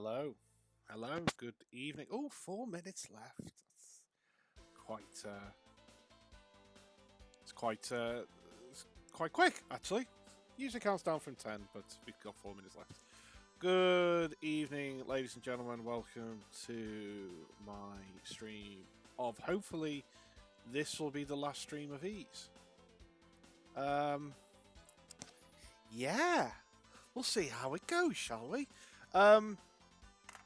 Hello. Hello. Good evening. Oh, 4 minutes left. That's quite. It's quite quick, actually. Usually counts down from 10, but we've got 4 minutes left. Good evening, ladies and gentlemen. Welcome to my stream of hopefully this will be the last stream of Ease. Yeah, we'll see how it goes, shall we?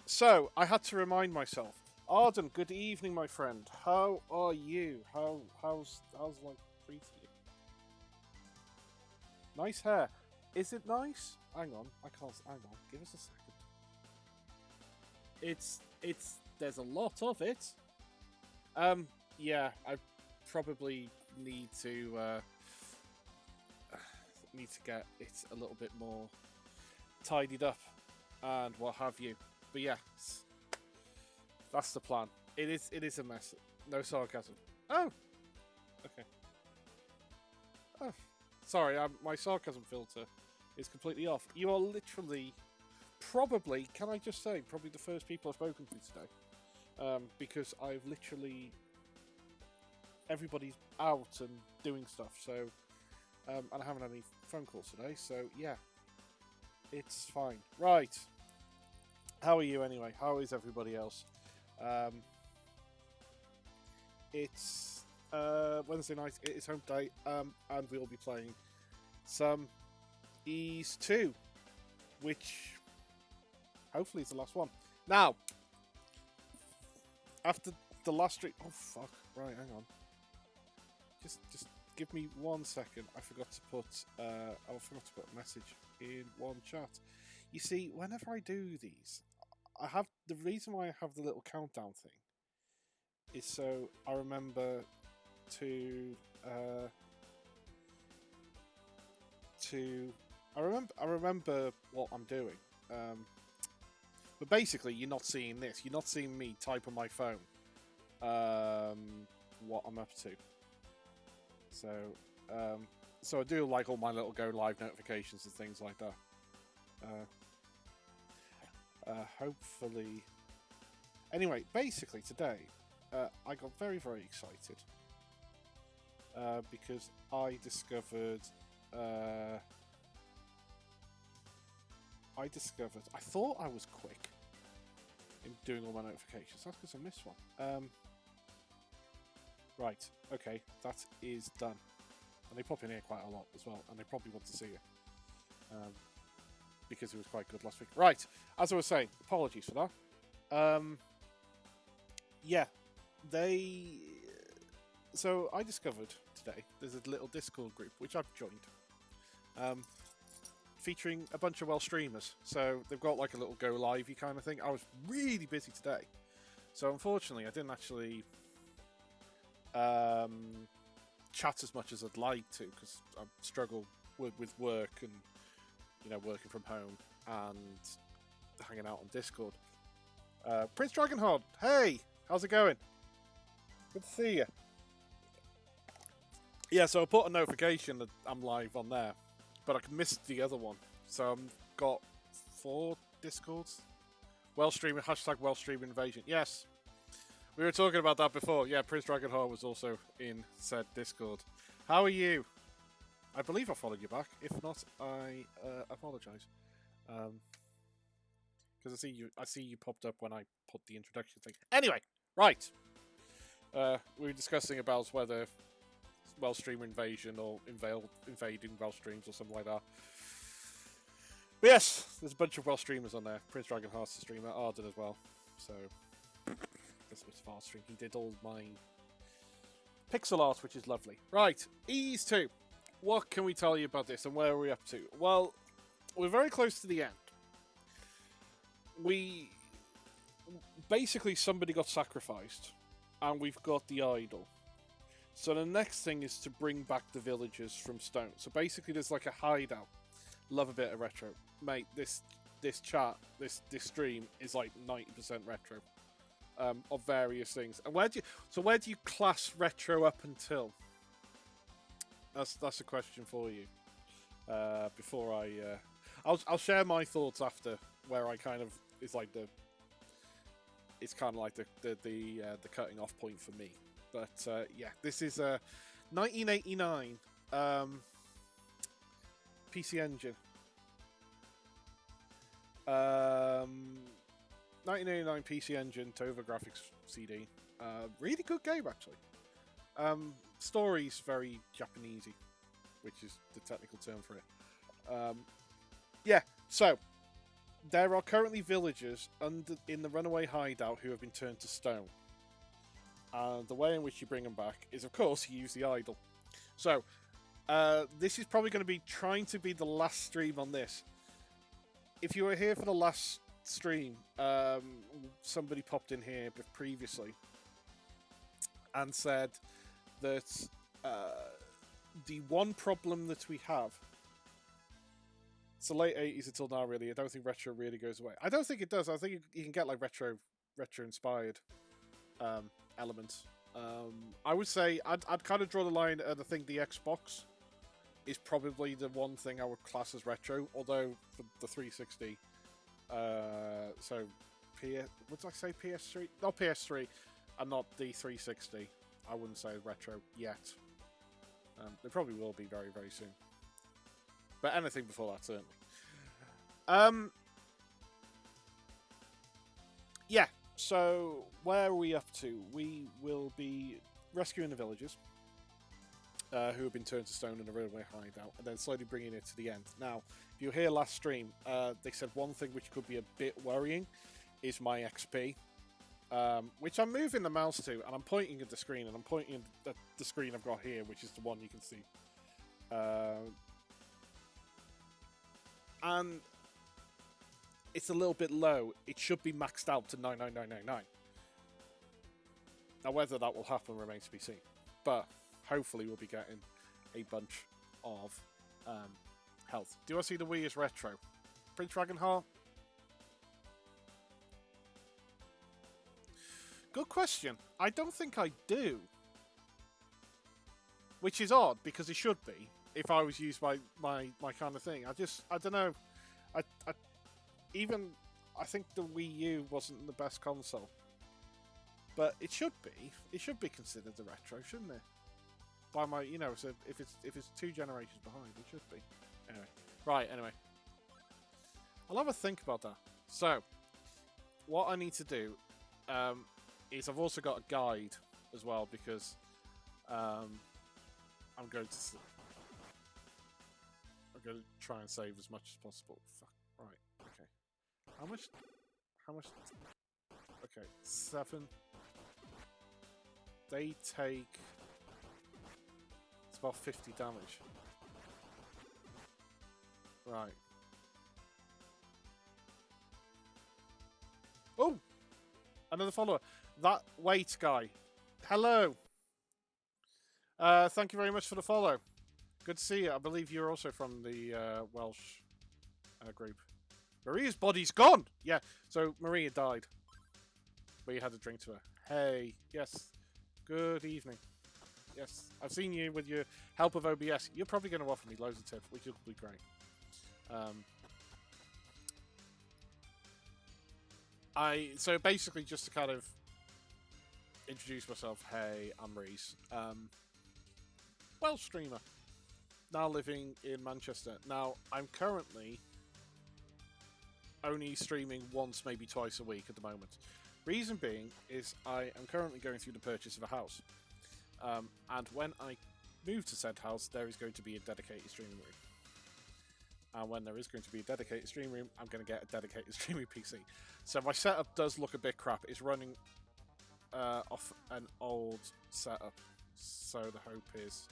So I had to remind myself. Arden, good evening, my friend. How are you? How's life treating you? Nice hair. Is it nice? Hang on, I can't. Hang on, give us a second. It's. There's a lot of it. Yeah, I probably need to get it a little bit more tidied up and what have you. But yeah, that's the plan. It is a mess. No sarcasm. Oh, okay. Oh, sorry. My sarcasm filter is completely off. You are literally, probably, can I just say, probably the first people I've spoken to today, because I've literally everybody's out and doing stuff. So, and I haven't had any phone calls today. So yeah, it's fine. Right. How are you anyway? How is everybody else? It's Wednesday night. It is home day, and we'll be playing some Ease 2, which hopefully is the last one. Now, after the last stream, oh fuck! Right, hang on. Just give me 1 second. I forgot to put a message in one chat. You see, whenever I do these, I have the reason why I have the little countdown thing is so I remember to I remember what I'm doing. But basically, you're not seeing this. You're not seeing me type on my phone what I'm up to. So I do like all my little go live notifications and things like that. Hopefully. Anyway, basically today, I got very, very excited because I discovered. I thought I was quick in doing all my notifications. That's because I missed one. Right. Okay, that is done. And they pop in here quite a lot as well, and they probably want to see it. Because it was quite good last week. Right, as I was saying, apologies for that. Yeah, so I discovered today there's a little Discord group which I've joined, featuring a bunch of Welsh streamers. So they've got like a little go livey kind of thing. I was really busy today, so unfortunately I didn't actually chat as much as I'd like to because I struggle with work and working from home and hanging out on Discord. Prince Dragonhard, hey, how's it going? Good to see you. Yeah, so I put a notification that I'm live on there, but I missed the other one. So I've got 4 Discords. Welsh streaming, hashtag Welsh streaming invasion. Yes, we were talking about that before. Yeah, Prince Dragonheart was also in said Discord. How are you? I believe I followed you back. If not, I apologise. Because I see you popped up when I put the introduction thing. Anyway, right. We were discussing about whether Welsh stream invasion or invading Welsh streams or something like that. But yes, there's a bunch of Welsh streamers on there. Prince Dragonheart's a streamer, Arden as well. So that's a bit of stream. He did all my pixel art, which is lovely. Right, Ease 2. What can we tell you about this and where are we up to? Well, we're very close to the end. Basically, somebody got sacrificed and we've got the idol. So the next thing is to bring back the villagers from stone. So basically there's like a hideout. Love a bit of retro. Mate, this stream is like 90% retro of various things. And where do you class retro up until? That's a question for you. Before I'll share my thoughts after where I kind of is like it's kind of like the cutting off point for me. But yeah, this is 1989 PC Engine. 1989 PC Engine Turbografix-CD. Really good game, actually. Story's very Japanesey, which is the technical term for it. Yeah, so there are currently villagers in the runaway hideout who have been turned to stone. And the way in which you bring them back is, of course, you use the idol. So, this is probably going to be trying to be the last stream on this. If you were here for the last stream, somebody popped in here previously and said that the one problem that we have, it's the late 80s until now, really. I don't think retro really goes away. I don't think it does. I think you can get like retro inspired elements. I would say I'd kind of draw the line at, I think, the Xbox is probably the one thing I would class as retro, although for the 360, so what did I say, PS3? Not PS3, and not the 360. I wouldn't say retro yet. They probably will be very, very soon. But anything before that, certainly. Yeah, so where are we up to? We will be rescuing the villagers who have been turned to stone in a runaway hideout, and then slowly bringing it to the end. Now, if you were here last stream, they said one thing which could be a bit worrying is my XP, which I'm moving the mouse to, and I'm pointing at the screen, and I'm pointing at the screen I've got here, which is the one you can see. And it's a little bit low. It should be maxed out to 99999. Now, whether that will happen remains to be seen. But hopefully we'll be getting a bunch of health. Do I see the Wii as retro? Prince Dragonheart? Good question. I don't think I do. Which is odd, because it should be, if I was used by my kind of thing. I don't know. I think the Wii U wasn't the best console. But it should be. It should be considered a retro, shouldn't it? By my, so if it's 2 generations behind, it should be. Anyway. Right, anyway. I'll have a think about that. So, what I need to do is I've also got a guide as well, because I'm going to try and save as much as possible. Fuck. Right. Okay. How much? Okay. 7. They take. It's about 50 damage. Right. Oh! Another follower. That wait guy. Hello. Thank you very much for the follow. Good to see you. I believe you're also from the Welsh group. Maria's body's gone! Yeah, so Maria died. But you had to drink to her. Hey, yes. Good evening. Yes, I've seen you with your help of OBS. You're probably going to offer me loads of tips, which will be great. So basically, just to kind of introduce myself, hey, I'm Reese. Welsh streamer. Now living in Manchester. Now, I'm currently only streaming once, maybe twice a week at the moment. Reason being is I am currently going through the purchase of a house. And when I move to said house, there is going to be a dedicated streaming room. And when there is going to be a dedicated streaming room, I'm going to get a dedicated streaming PC. So my setup does look a bit crap. It's running off an old setup. So the hope is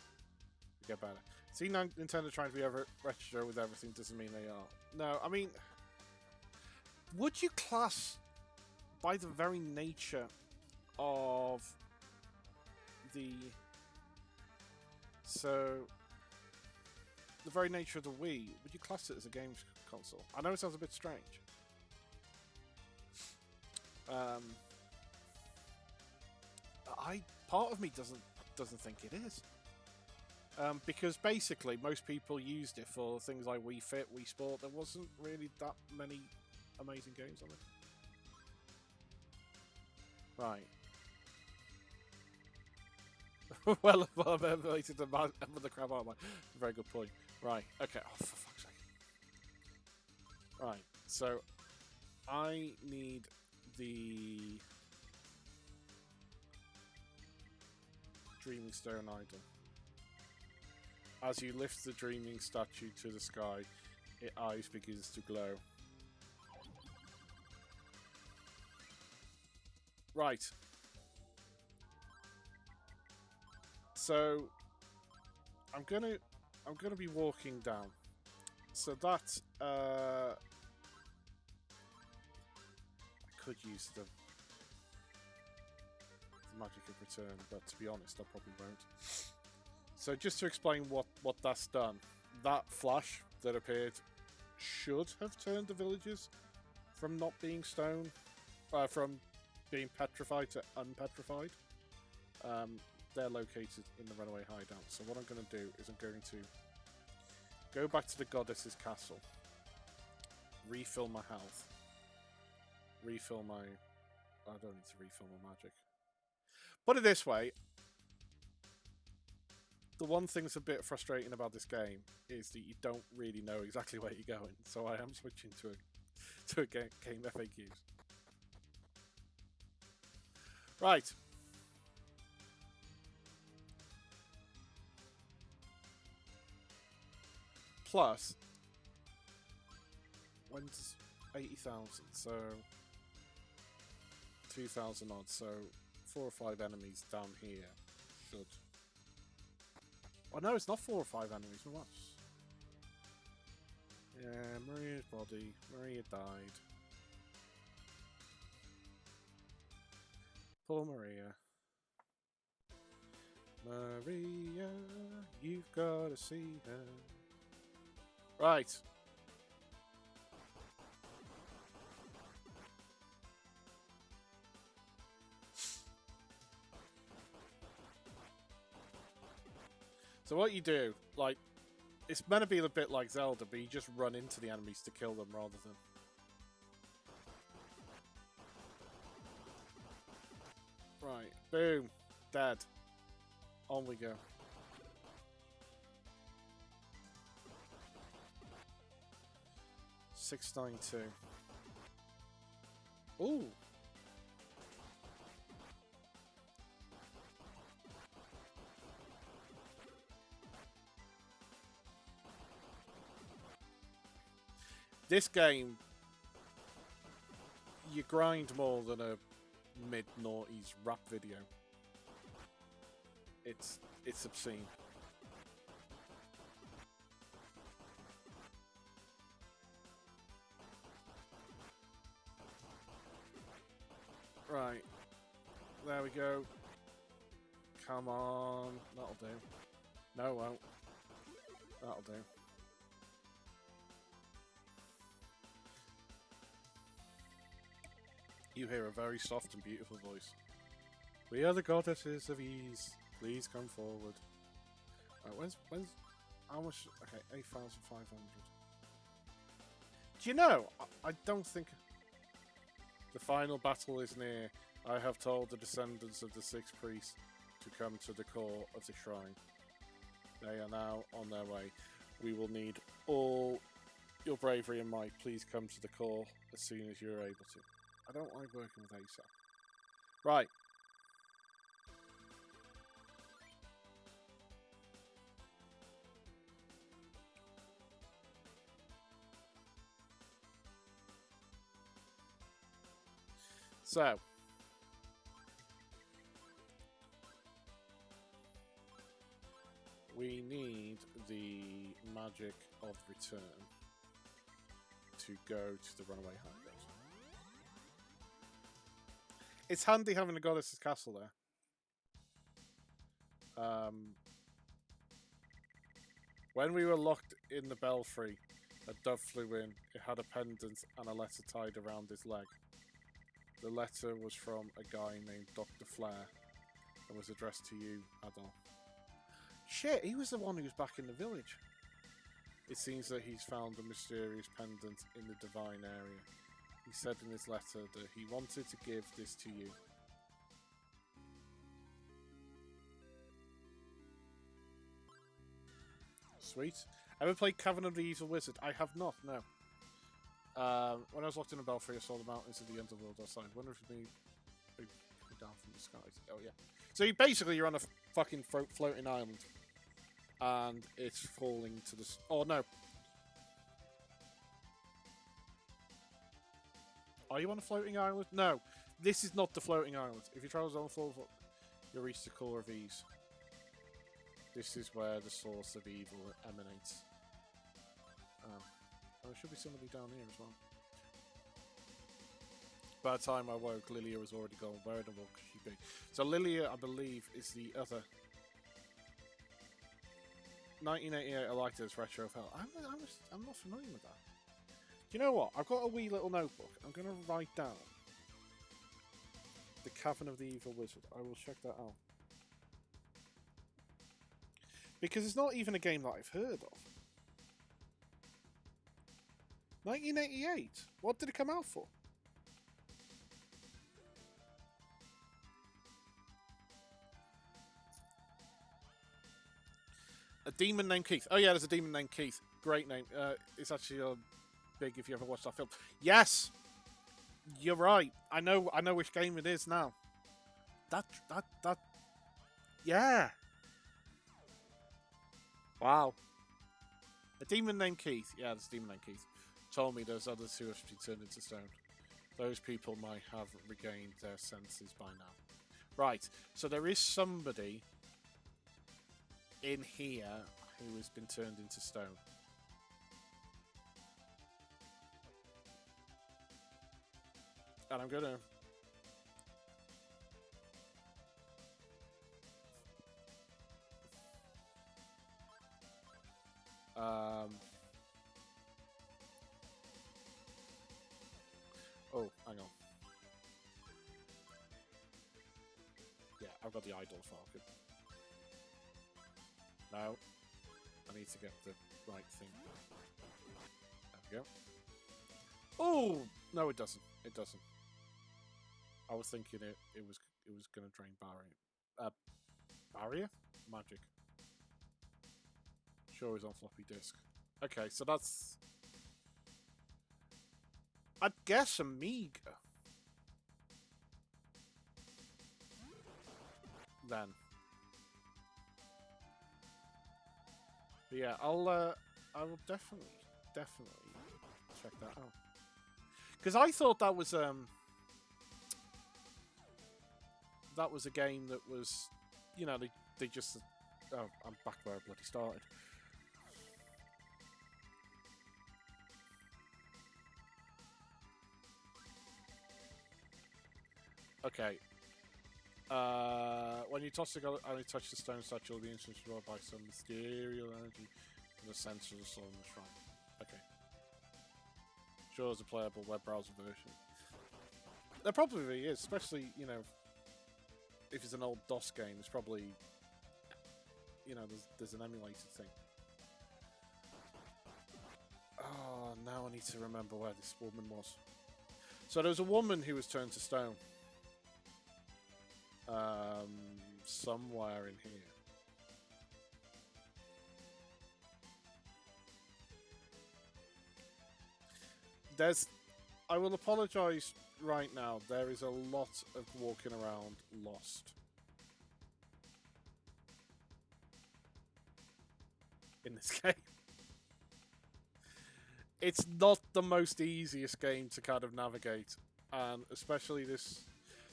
to get better. See, Nintendo trying to be retro with everything doesn't mean they are. No, I mean, would you class, by the very nature of the very nature of the Wii, would you class it as a games console? I know it sounds a bit strange. Part of me doesn't think it is. Because basically most people used it for things like Wii Fit, Wii Sport. There wasn't really that many amazing games on it. Right. Well, I've elevated the crab armor. Very good point. Right. Okay. Oh, for fuck's sake. Right. So, I need the Dreaming Stone Idol. As you lift the dreaming statue to the sky, its eyes begins to glow. Right. So I'm gonna be walking down. So that I could use the magic of return, but to be honest, I probably won't. So just to explain what that's done, that flash that appeared should have turned the villagers from not being stone, from being petrified to unpetrified. They're located in the runaway hideout. So what I'm going to do is I'm going to go back to the goddess's castle, refill my health, refill my... I don't need to refill my magic. Put it this way, the one thing that's a bit frustrating about this game is that you don't really know exactly where you're going. So I am switching to a game FAQs. Right. Plus, when's 80,000? So 2,000 odd. So 4 or 5 enemies down here should. Oh no, it's not 4 or 5 enemies. What? Yeah, Maria's body. Maria died. Poor Maria. Maria, you've got to see her. Right. So what you do, like, it's meant to be a bit like Zelda, but you just run into the enemies to kill them rather than... Right. Boom. Dead. On we go. $692. Ooh. This game, you grind more than a mid-noughties rap video. It's obscene. Right. There we go. Come on. That'll do. No, it won't. That'll do. You hear a very soft and beautiful voice. We are the goddesses of ease. Please come forward. Right, when's how much? Okay, 8,500. Do you know? I don't think the final battle is near. I have told the descendants of the 6 priests to come to the core of the shrine. They are now on their way. We will need all your bravery and might. Please come to the core as soon as you're able to. I don't like working with ASAP. Right. So. We need the magic of return to go to the runaway hideout. It's handy having a goddess's castle there. When we were locked in the belfry, a dove flew in. It had a pendant and a letter tied around his leg. The letter was from a guy named Dr. Flair and was addressed to you, Adol. Shit, he was the one who was back in the village. It seems that he's found a mysterious pendant in the divine area. He said in his letter that he wanted to give this to you. Sweet. Ever played Cavern of the Evil Wizard? I have not, no. When I was locked in a belfry, I saw the mountains of the underworld outside. Wonder if it'd be down from the skies. Oh, yeah. So you're on a fucking floating island. And it's falling to the... Oh, no. Are you on a floating island? No. This is not the floating island. If you travel zone 4, you'll reach the core of Ease. This is where the source of evil emanates. Oh, there should be somebody down here as well. By the time I woke, Lilia was already gone. Where in the world could she be? So Lilia, I believe, is the other... 1988, I liked it as retro felt. I'm not familiar with that. Do you know what? I've got a wee little notebook. I'm going to write down the Cavern of the Evil Wizard. I will check that out. Because it's not even a game that I've heard of. 1988? What did it come out for? A demon named Keith. Oh yeah, there's a demon named Keith. Great name. It's actually big if you ever watched that film. Yes! You're right. I know which game it is now. That yeah. Wow. A demon named Keith. Yeah, there's a demon named Keith. Told me there's others who have been turned into stone. Those people might have regained their senses by now. Right. So there is somebody in here who has been turned into stone. And I'm gonna... Oh, hang on. Yeah, I've got the idol falcon. Now, I need to get the right thing. There we go. Oh! No, it doesn't. It doesn't. I was thinking it was going to drain barrier. Barrier? Magic. Sure is on floppy disk. Okay, so that's... I'd guess Amiga. Then. But yeah, I will definitely check that out. Because I thought that was a game that was, you know, they just... Oh, I'm back where I bloody started. Okay. When you toss the gun and you touch the stone statue, you'll be instantly destroyed by some mysterious energy in the center of the soul in the shrine. Okay. Sure, there's a playable web browser version. There probably is, especially, you know, if it's an old DOS game, it's probably, you know, there's an emulated thing. Oh, now I need to remember where this woman was. So there was a woman who was turned to stone. Somewhere in here. I will apologise right now. There is a lot of walking around lost in this game. It's not the most easiest game to kind of navigate, and especially this.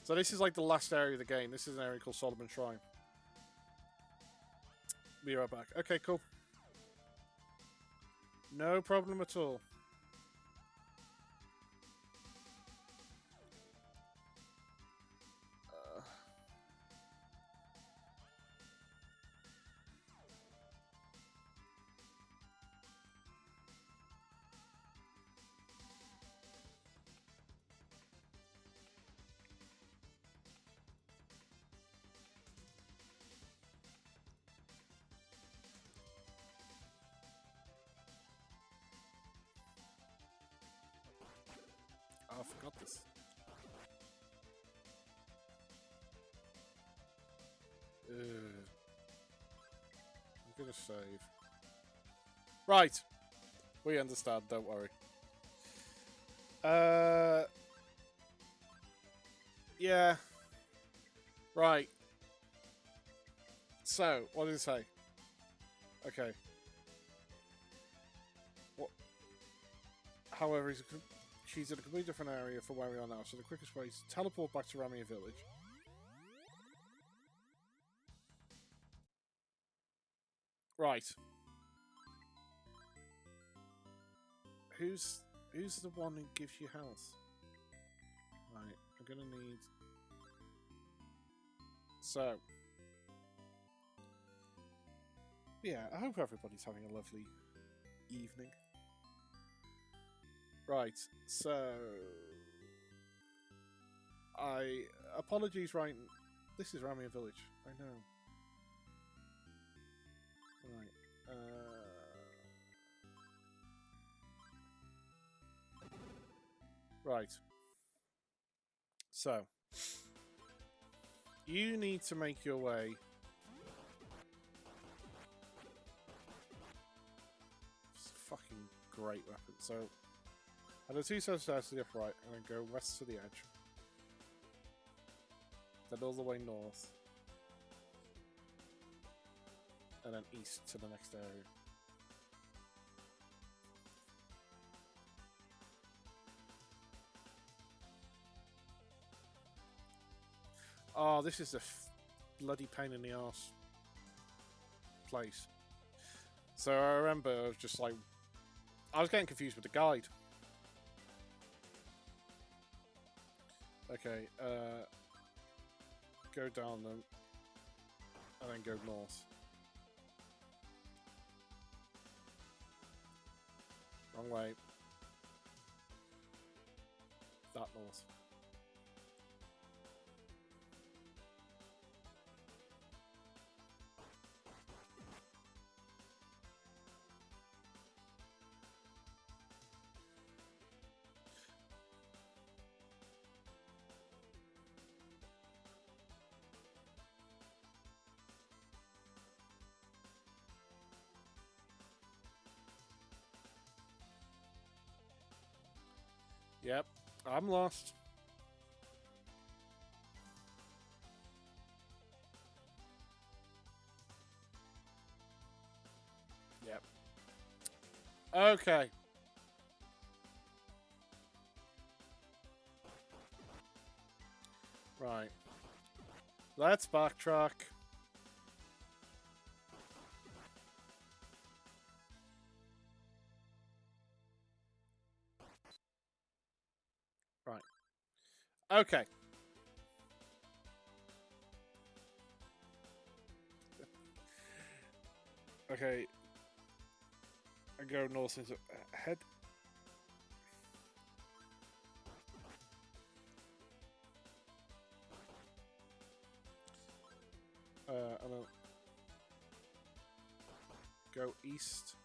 So this is like the last area of the game. This is an area called Solomon Shrine. Be right back. Okay, cool. No problem at all. I forgot this. I'm gonna save. Right. We understand, don't worry. Yeah. Right. So, what did it say? Okay. What? However, she's in a completely different area from where we are now, so the quickest way is to teleport back to Ramia Village. Right. Who's the one who gives you health? Right. I'm gonna need. So. Yeah, I hope everybody's having a lovely evening. Right, so apologies, right? This is Ramia Village. I know. Right. Right. So you need to make your way. It's a fucking great weapon. So and the 2 steps to the upper right, and then go west to the edge. Then all the way north. And then east to the next area. Oh, this is a bloody pain in the arse place. So I remember I was just like... I was getting confused with the guide. Okay, go down them, and then go north. Wrong way. That north. Yep, I'm lost. Yep. Okay. Right. Let's backtrack. Right. Okay. Okay. I go north into head. And then go east,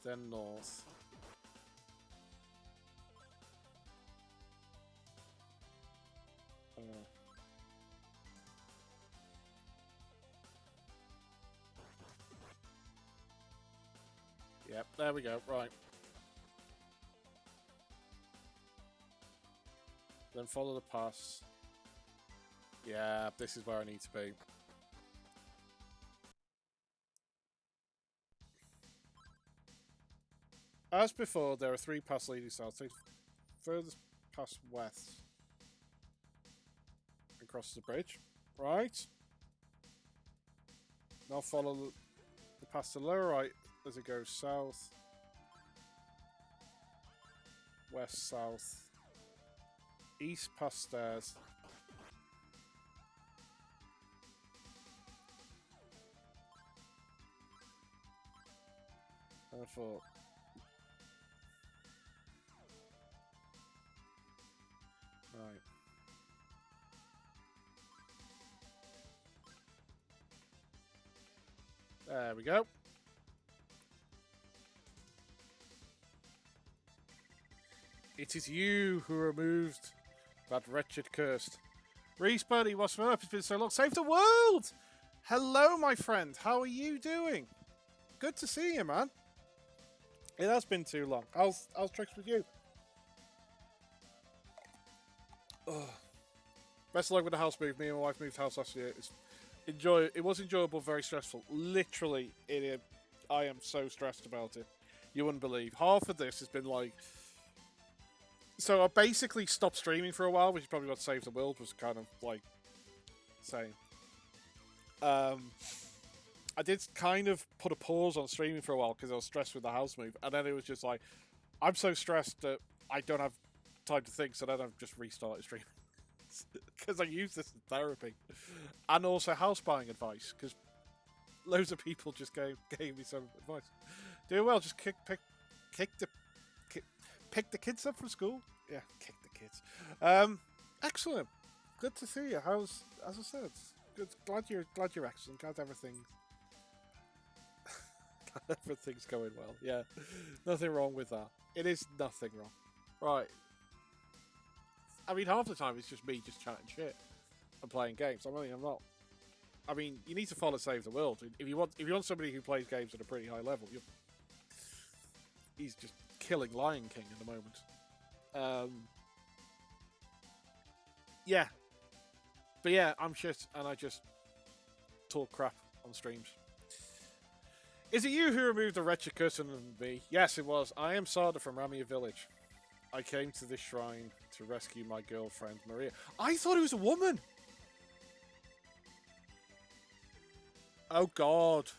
then north. Yep, there we go. Right. Then follow the pass. Yeah, this is where I need to be. As before, there are 3 paths leading south. Take furthest pass west and cross the bridge. Right. Now follow the path to the lower right as it goes south, west, south, east past stairs. And I thought, right. There we go. It is you who removed that wretched curse. Reese Buddy, what's up? It's been so long. Save the world! Hello, my friend. How are you doing? good to see you, man. It has been too long. How's tricks with you? Ugh. Best of luck with the house move. Me and my wife moved house last year. It was enjoyable, very stressful. Literally, I am so stressed about it. You wouldn't believe. Half of this has been like... So I basically stopped streaming for a while, which is probably what Save the World was kind of like saying. I did kind of put a pause on streaming for a while because I was stressed with the house move. And then it was just like, I'm so stressed that I don't have time to think, so then I've just restarted streaming. Because I use this in therapy. And also house buying advice, because loads of people just gave me some advice. Do well, just pick the kids up from school. Yeah, kick the kids. Excellent. Good to see you. As I said, good. Glad you're excellent. Glad everything's going well. Yeah, nothing wrong with that. It is nothing wrong. Right. I mean, half the time it's just me just chatting shit and playing games. I'm not. I mean, you need to follow Save the World if you want somebody who plays games at a pretty high level. He's just killing Lion King at the moment. Yeah, but yeah, I'm shit, and I just talk crap on streams. Is it you who removed the wretched curtain of me? Yes, it was. I am Sada from Ramia Village. I came to this shrine to rescue my girlfriend, Maria. I thought it was a woman! Oh, God.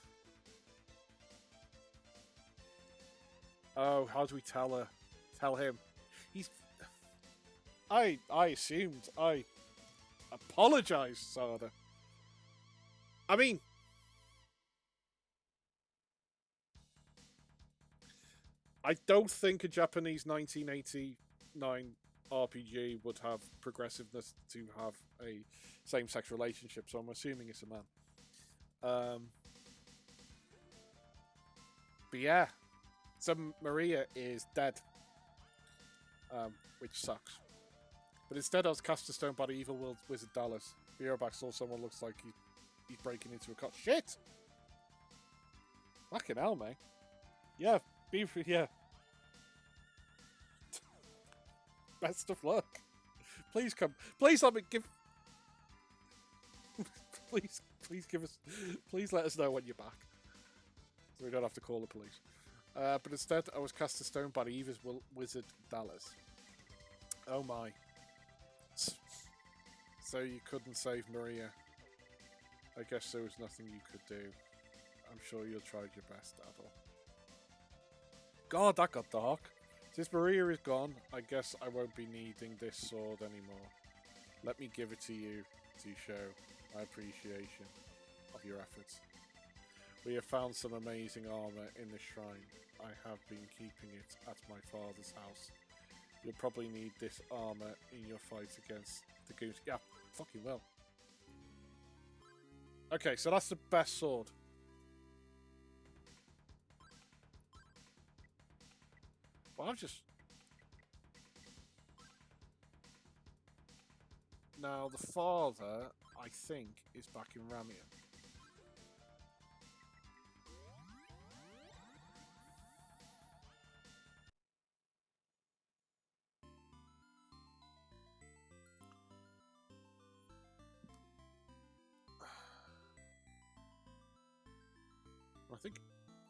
Oh, how do we tell her? Tell him. I assumed. I apologize, Sada. I mean... I don't think a Japanese 1989 RPG would have progressiveness to have a same-sex relationship, so I'm assuming it's a man. But yeah, so Maria is dead, which sucks. But instead I was cast to stone by the evil world wizard Dallas. Beerback saw someone looks like he's breaking into a car. Shit! Fucking hell, mate. Yeah. Yeah. Best of luck. Please come. Please let me give. please give us. Please let us know when you're back, so we don't have to call the police. But instead, I was cast to stone by the evil wizard Dallas. Oh my. So you couldn't save Maria. I guess there was nothing you could do. I'm sure you tried your best, Adol. God, that got dark. Since Maria is gone, I guess I won't be needing this sword anymore. Let me give it to you to show my appreciation of your efforts. We have found some amazing armor in the shrine. I have been keeping it at my father's house. You'll probably need this armor in your fight against the goose. Yeah, fucking well. Okay, so that's the best sword. Well, I've just... Now, the father, I think, is back in Ramia.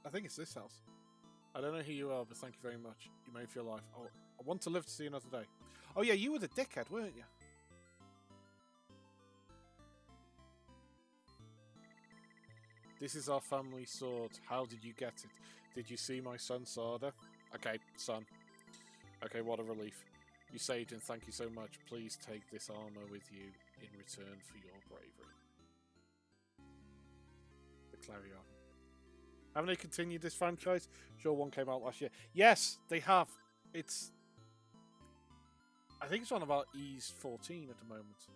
I think it's this house. I don't know who you are, but thank you very much. You made for your life. Oh, I want to live to see another day. Oh yeah, you were the dickhead, weren't you? This is our family sword. How did you get it? Did you see my son, Sada? Okay, son. Okay, what a relief. You saved him, thank you so much. Please take this armor with you in return for your bravery. The Clarion. Haven't they continued this franchise? Sure, one came out last year. Yes, they have. It's... I think it's on about Ease 14 at the moment.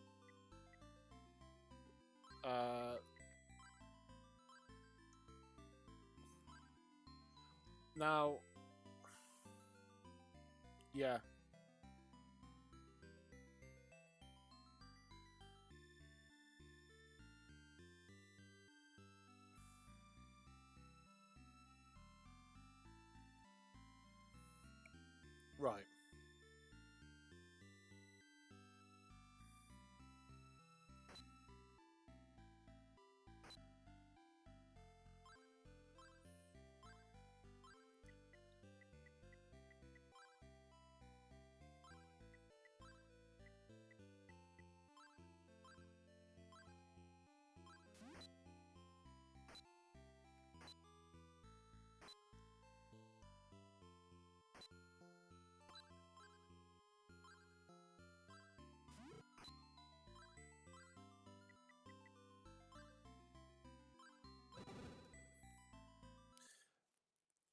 Now... Yeah. Right.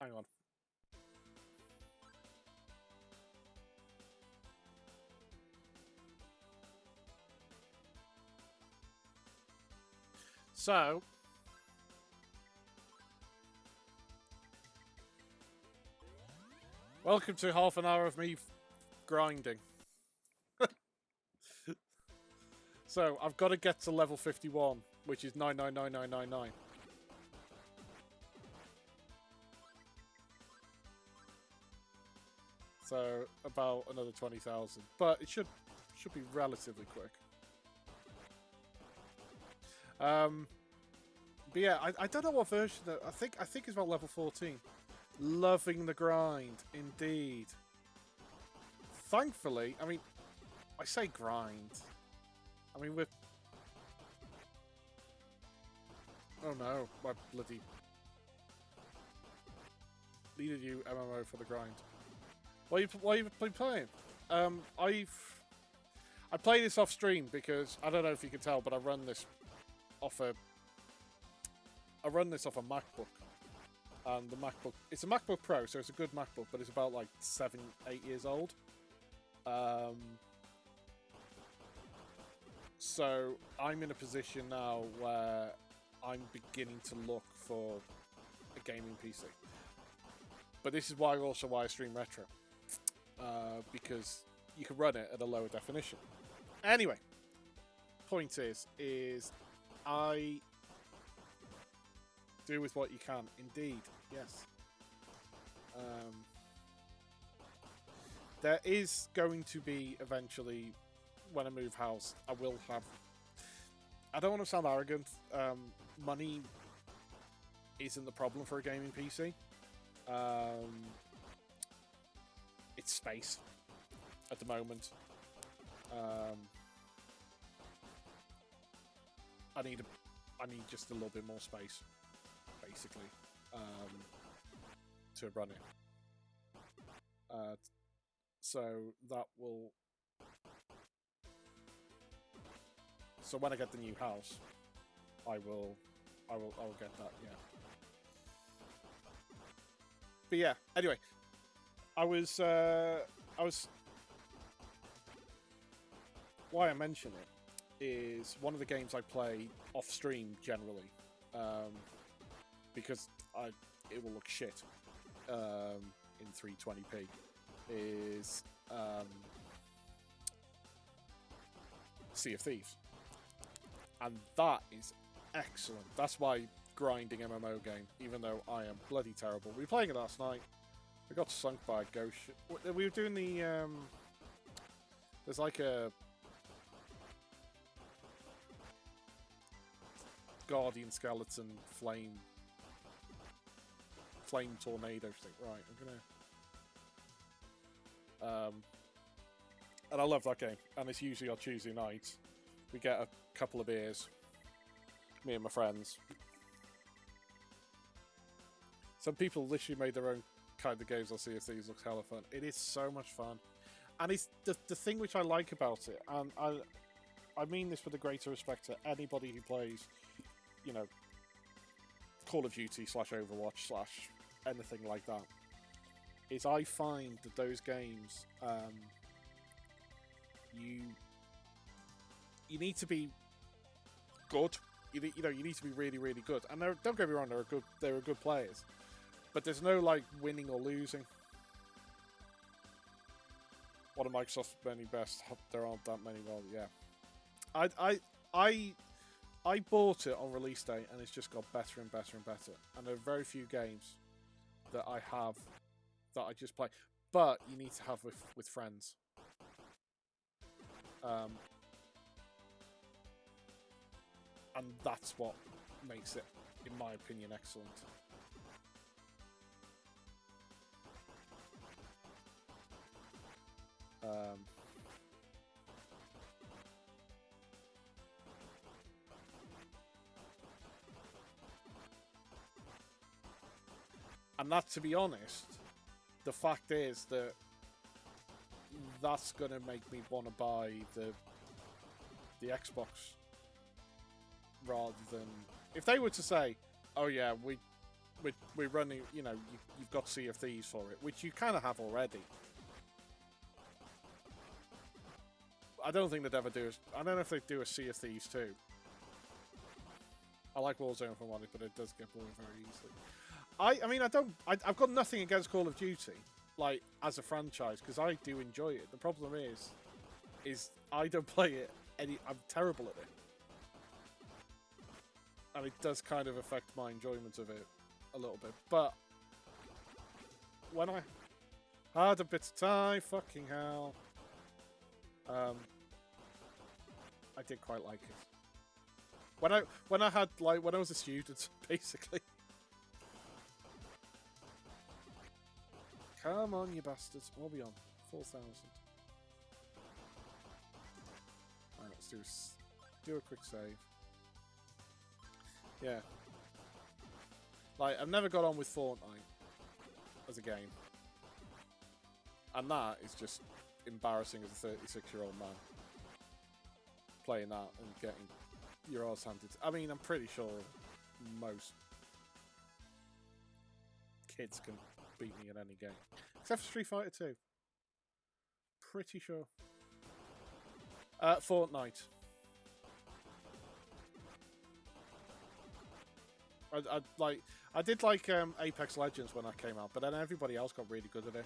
Hang on. So, welcome to half an hour of me grinding. So, I've got to get to level 51, which is 999999. So, about another 20,000. But it should be relatively quick. But yeah, I don't know what version. I think it's about level 14. Loving the grind, indeed. Thankfully, I mean, I say grind. I mean, we're... Oh no, my bloody... Needed you MMO for the grind. What are you playing? I play this off stream because I don't know if you can tell, but I run this off a MacBook, and the MacBook, it's a MacBook Pro, so it's a good MacBook, but it's about like 7-8 years old. So I'm in a position now where I'm beginning to look for a gaming PC. But this is why I stream retro. Because you can run it at a lower definition. Anyway, point is I do with what you can. Indeed, yes. There is going to be eventually, when I move house, I will have... I don't want to sound arrogant. Money isn't the problem for a gaming PC. It's space at the moment. I need just a little bit more space, basically, to run it. So that will. So when I get the new house, I will get that. Yeah. But yeah. Anyway, I was. Why I mention it is one of the games I play off stream generally, because it will look shit in 320p. Is Sea of Thieves, and that is excellent. That's my grinding MMO game, even though I am bloody terrible. We were playing it last night. I got sunk by a ghost. We were doing the there's like a guardian skeleton flame tornado thing. Right, I'm gonna. And I love that game, and it's usually on Tuesday nights. We get a couple of beers, me and my friends. Some people literally made their own kind of games on Sea of Thieves. Looks hella fun. It is so much fun, and it's the thing which I like about it, and I mean this with the greater respect to anybody who plays, you know, Call of Duty / Overwatch / anything like that. Is I find that those games, you need to be good. You need to be really, really good. And don't get me wrong, they're good players, but there's no like winning or losing. One of Microsoft's many best. There aren't that many. Well, yeah. I bought it on release day, and it's just got better and better and better. And there are very few games that I have that I just play. but you need to have with friends. And that's what makes it, in my opinion, excellent. And that, to be honest, the fact is that that's gonna make me want to buy the Xbox rather than if they were to say, "Oh yeah, we're running," you know, you've got Sea of Thieves for it, which you kind of have already. I don't think they'd ever do. I don't know if they'd do a Sea of Thieves too. I like Warzone for one, but it does get boring very easily. I mean, I've got nothing against Call of Duty, like, as a franchise, because I do enjoy it. The problem is I don't play it I'm terrible at it. And it does kind of affect my enjoyment of it a little bit. But when I had a bit of time, fucking hell, I did quite like it. When I had, like, when I was a student, basically. Come on, you bastards. What are we on? 4,000. Alright, let's do a quick save. Yeah. Like, I've never got on with Fortnite as a game. And that is just embarrassing as a 36-year-old man. Playing that and getting your arse handed. I mean, I'm pretty sure most kids can beat me in any game. Except for Street Fighter 2. Pretty sure. Fortnite. I did like Apex Legends when that came out, but then everybody else got really good at it.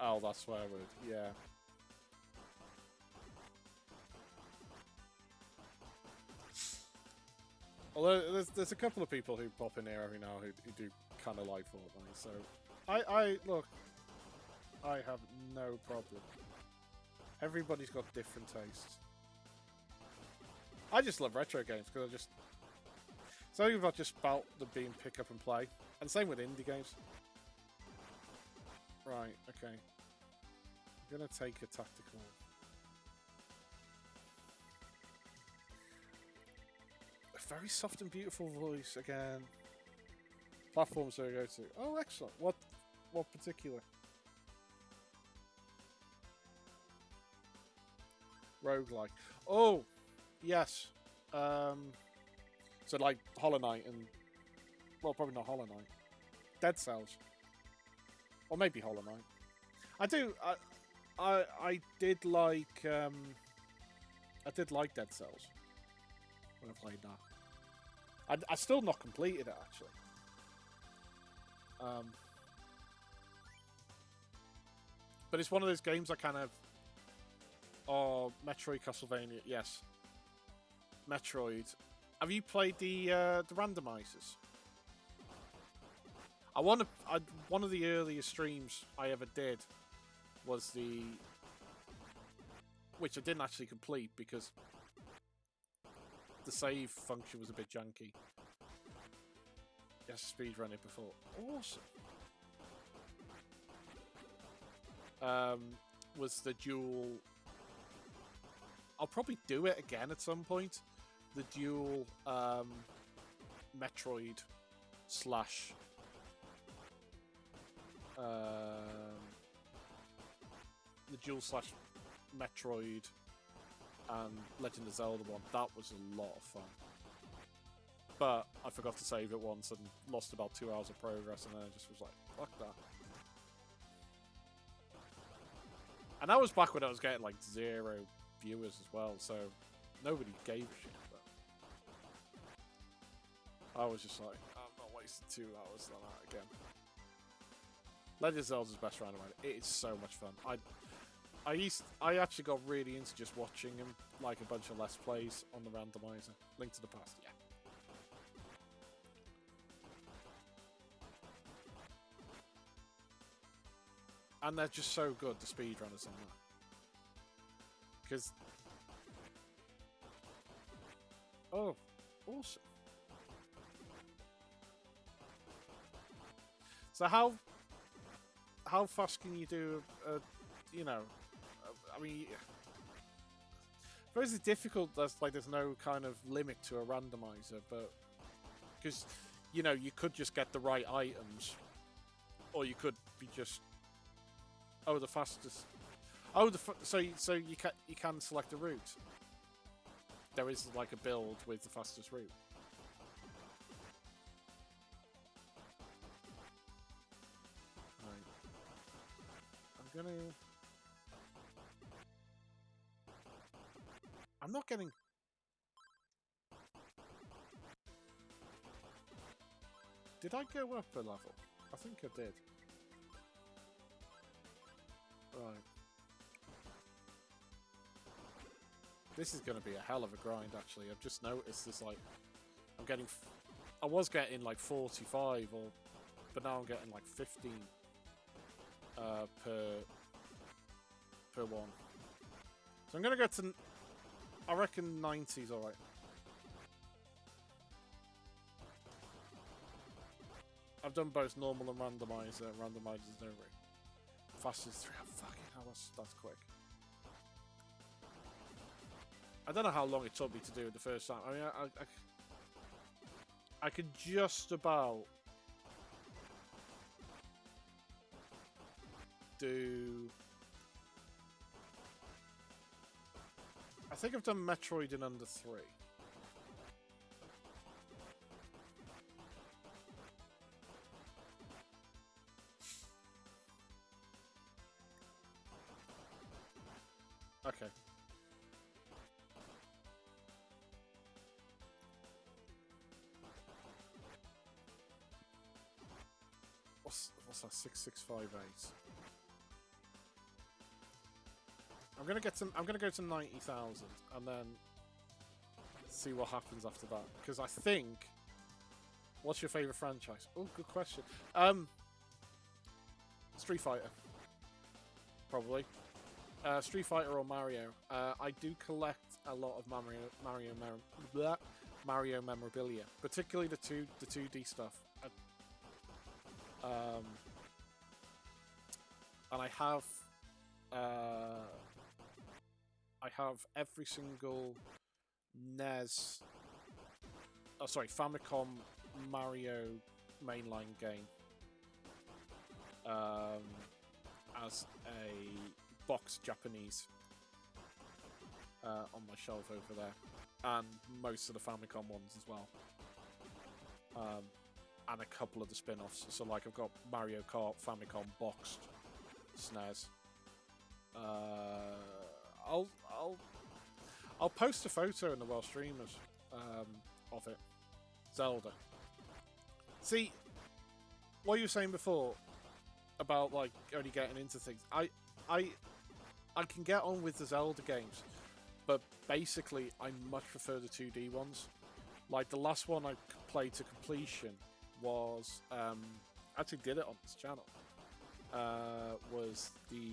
Oh, that's swear word. Yeah. Although there's a couple of people who pop in here every now who do kind of like Fortnite, so look, I have no problem. Everybody's got different tastes. I just love retro games because it's something about just about them being pick up and play, and same with indie games. Right, okay. I'm gonna take a tactical. A very soft and beautiful voice again. Platforms to go to. Oh, excellent. What particular? Roguelike. Oh, yes. So like Hollow Knight and, well, probably not Hollow Knight. Dead Cells. Or maybe Hollow Knight. I did like Dead Cells when I played that. I still not completed it actually. But it's one of those games I kind of. Oh, Metroid, Castlevania, yes. Metroid. Have you played the randomizers? One of the earliest streams I ever did was which I didn't actually complete because the save function was a bit janky. Yes, speedrun it before. Awesome. Was the dual. I'll probably do it again at some point. The dual Metroid slash Metroid and Legend of Zelda one. That was a lot of fun. But I forgot to save it once and lost about 2 hours of progress, and then I just was like, fuck that. And that was back when I was getting like 0 viewers as well, so nobody gave a shit. But I was just like, I'm not wasting 2 hours on that again. Legend of Zelda's best round around. It is so much fun. I actually got really into just watching him, like a bunch of Let's Plays on the randomizer. Link to the Past, yeah. And they're just so good, the speedrunners on that. Because... Oh, awesome. So how fast can you do, you know, I mean... I suppose it's difficult, there's no kind of limit to a randomizer, but... Because, you know, you could just get the right items, or you could be just... Oh, the fastest. Oh, so you can select a route. There is like a build with the fastest route. Right. I'm not getting. Did I go up a level? I think I did. Right. This is going to be a hell of a grind, actually. I've just noticed this, like... I'm getting... I was getting, like, 45, but now I'm getting, like, 15 per one. So I'm going to go to... I reckon 90's alright. I've done both normal and randomizer. Randomizer's no way. Fastest 3. Oh, fucking hell, that's quick. I don't know how long it took me to do it the first time. I mean, I could just about do... I think I've done Metroid in under 3. Okay. What's that? 6658. I'm gonna go to 90,000 and then see what happens after that. Because I think, what's your favorite franchise? Oh, good question. Street Fighter, probably. Street Fighter or Mario. I do collect a lot of Mario memorabilia, particularly the 2D stuff. And I have every single NES, Famicom Mario mainline game as a box Japanese on my shelf over there, and most of the Famicom ones as well, and a couple of the spin-offs. So like I've got Mario Kart Famicom boxed SNES. I'll post a photo in the Welsh streamers of it. Zelda. See, what you were saying before about like only getting into things. I can get on with the Zelda games, but basically I much prefer the 2D ones. Like the last one I played to completion was I actually did it on this channel. Was the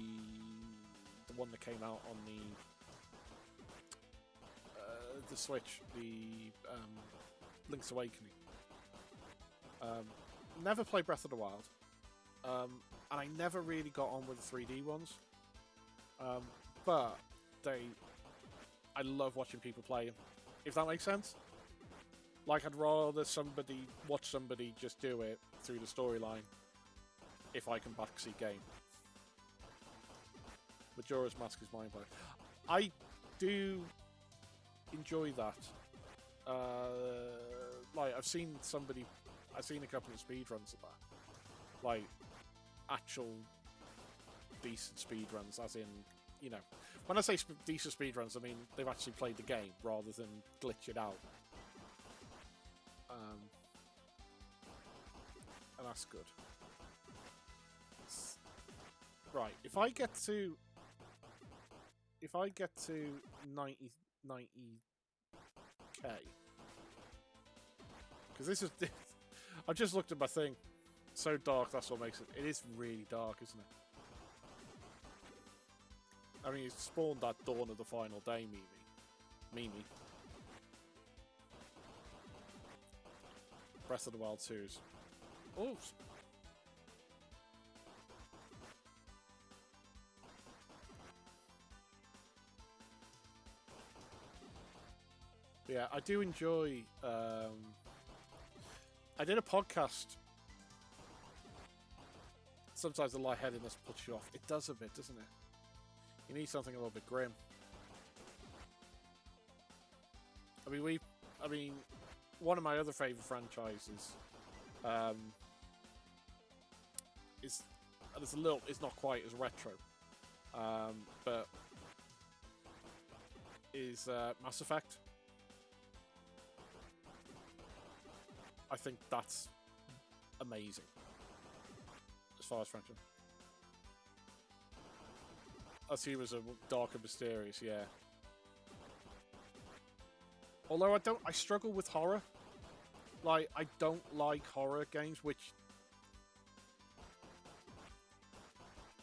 one that came out on the Switch, the Link's Awakening. Never played Breath of the Wild, and I never really got on with the 3D ones. But I love watching people play them, if that makes sense. Like I'd rather watch somebody just do it through the storyline if I can backseat game. Majora's Mask is mind blowing. I do enjoy that. Like I've seen a couple of speedruns of that. Like actual decent speedruns, as in, you know, when I say decent speedruns, I mean they've actually played the game rather than glitch it out. And that's good. Right, if I get to if I get to 90k, because this is, I just looked at my thing. So dark, that's what makes it. It is really dark, isn't it? I mean, it spawned that Dawn of the Final Day, Mimi. Breath of the Wild 2's. Oh. Yeah, I do enjoy. I did a podcast. Sometimes the lightheadedness puts you off. It does a bit, doesn't it? You need something a little bit grim. I mean, one of my other favourite franchises is, and it's not quite as retro, but is Mass Effect. I think that's amazing as far as franchise. As he was a dark and mysterious, yeah. Although I struggle with horror. Like, I don't like horror games, which...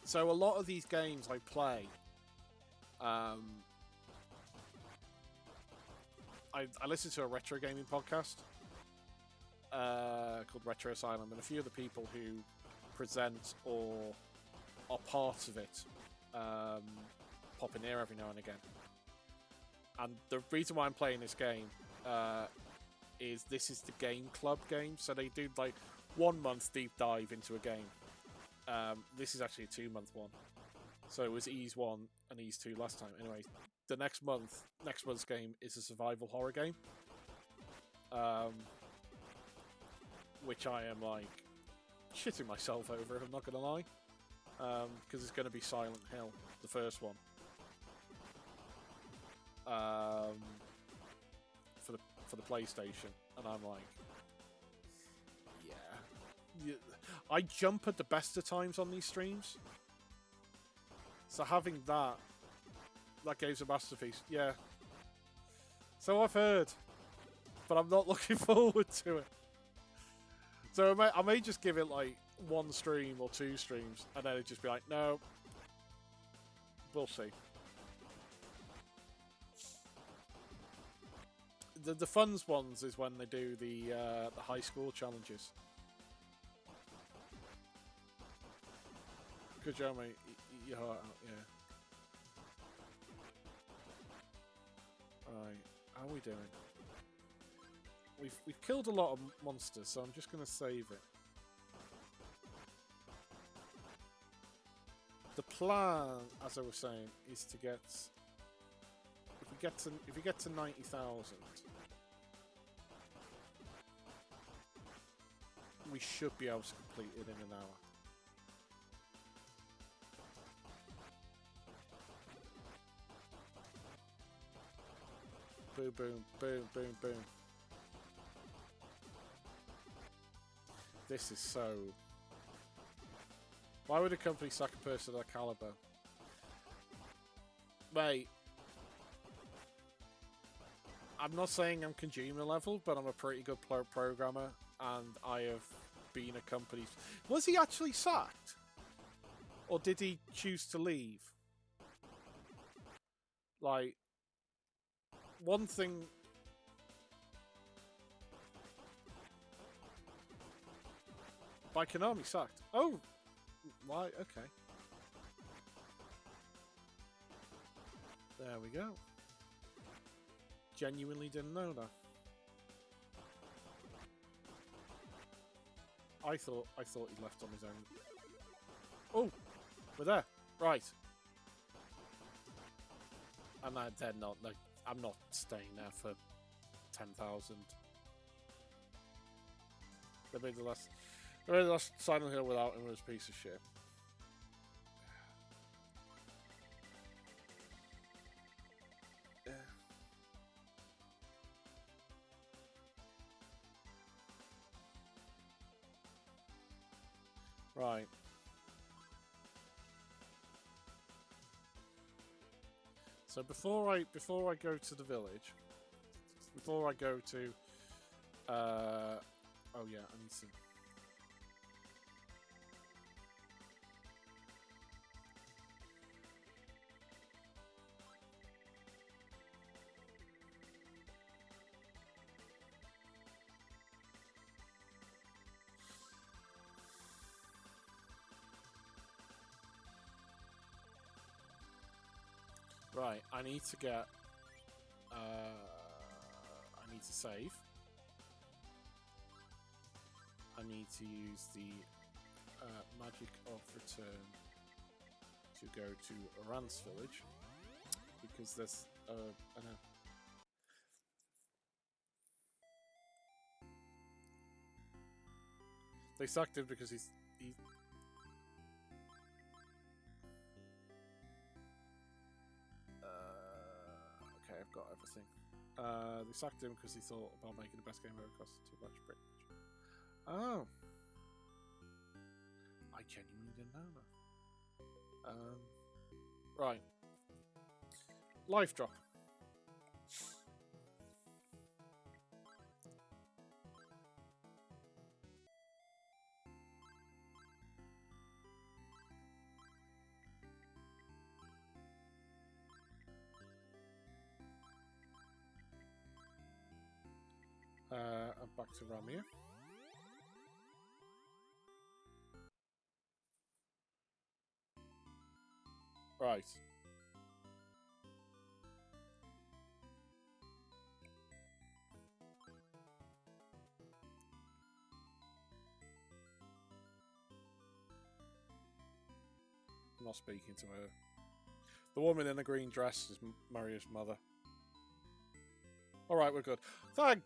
So a lot of these games I play, I listen to a retro gaming podcast called Retro Asylum, and a few of the people who present or are part of it pop in here every now and again. And the reason why I'm playing this game is this is the Game Club game, so they do like 1 month deep dive into a game. This is actually a 2-month one, so it was Ease 1 and Ease 2 last time. Anyway, the next month's game is a survival horror game, which I am like shitting myself over, I'm not gonna lie, because it's going to be Silent Hill, the first one, for the PlayStation, and I'm like, yeah. I jump at the best of times on these streams, so having that game's a masterpiece. Yeah. So I've heard, but I'm not looking forward to it. So I may just give it like 1 stream or 2 streams, and then it'd just be like, no, we'll see. The fun ones is when they do the high school challenges. Good job, mate. Yeah. Right, how are we doing? We've killed a lot of monsters, so I'm just going to save it. The plan, as I was saying, is to get, if we get to 90,000, we should be able to complete it in an hour. Boom, boom, boom, boom, boom. This is so... Why would a company sack a person of that caliber? Mate, I'm not saying I'm consumer level, but I'm a pretty good programmer, and I have been a company... Was he actually sacked? Or did he choose to leave? Like, one thing... By Konami sacked. Oh! Why? Okay. There we go. Genuinely didn't know that. I thought he left on his own. Oh! We're there. Right. And they're not, like, I'm not staying there for 10,000. They made the last Silent Hill without him was a piece of shit. Yeah. Right. So before I go to the village, before I go to, oh yeah, I need to. Right, I need to get. I need to save. I need to use the magic of return to go to Rance village because there's they sacked him because he's okay, I've got everything. They sacked him because he thought about making the best game ever cost too much, pretty much. Oh, I genuinely didn't know that. Right, life drop. I'm back to Ramir. Right. I'm not speaking to her. The woman in the green dress is Maria's mother. Alright, we're good. Thank...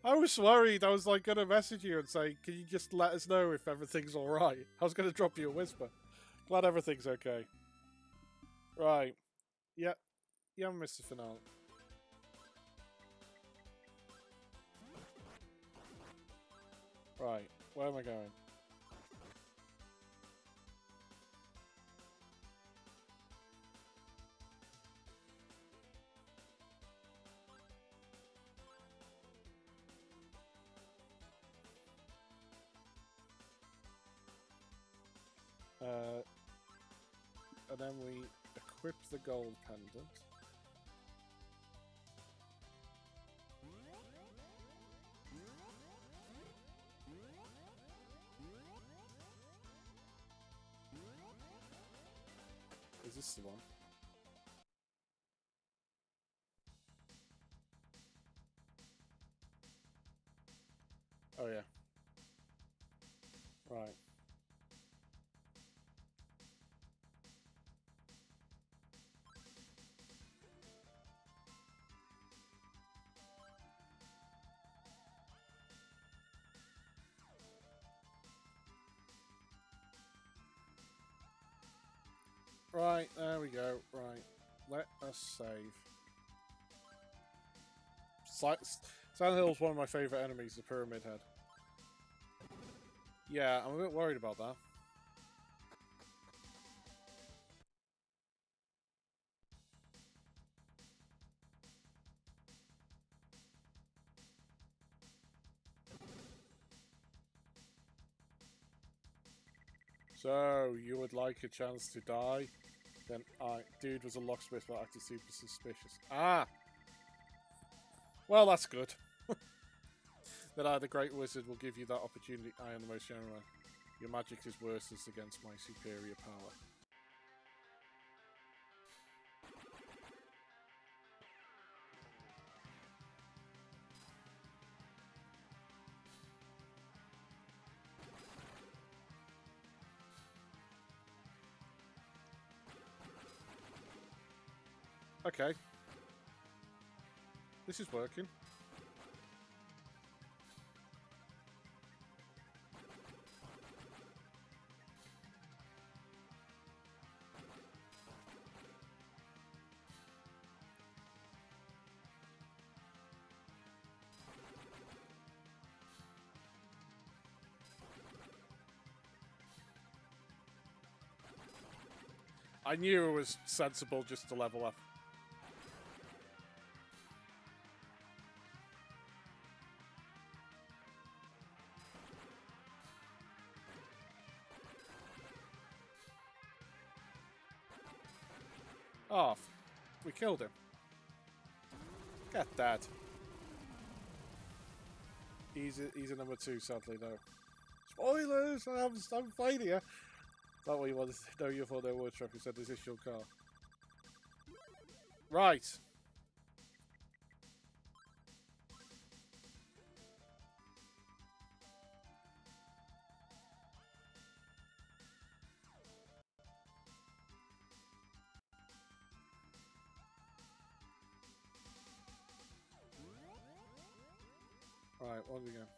I was worried. I was like going to message you and say, can you just let us know if everything's alright? I was going to drop you a whisper. Glad everything's okay. Right. Yeah. Yeah, Mr. Finale. Right. Where am I going? And then we equip the gold pendant. Is this the one? Oh yeah. Right. Right, there we go. Right. Let us save. Silent Hill's one of my favourite enemies, the Pyramid Head. Yeah, I'm a bit worried about that. So, you would like a chance to die? Then dude was a locksmith but acted super suspicious. Ah! Well, that's good. That I, the Great Wizard, will give you that opportunity. I am the most generous. Your magic is worthless against my superior power. Okay. This is working. I knew it was sensible just to level up. Oh, we killed him. Get that. He's a number 2, sadly, though. Spoilers! I'm fighting you. Is that what you wanted to know? You thought there were trophy said, is this your car? Right. Right, what do we got?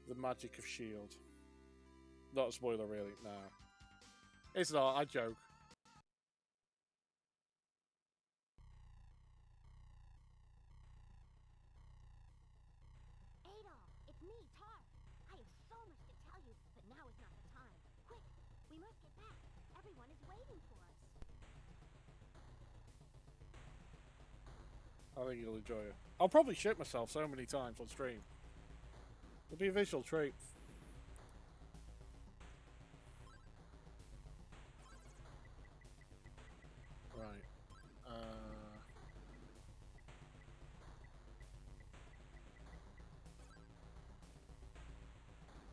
The magic of shield. Not a spoiler, really. Nah. It's not, I joke. Adolf, it's me, Tar. I have so much to tell you, but now is not the time. Quick, we must get back. Everyone is waiting for us. I think you'll enjoy it. I'll probably shit myself so many times on stream. It'll be a visual treat. Right.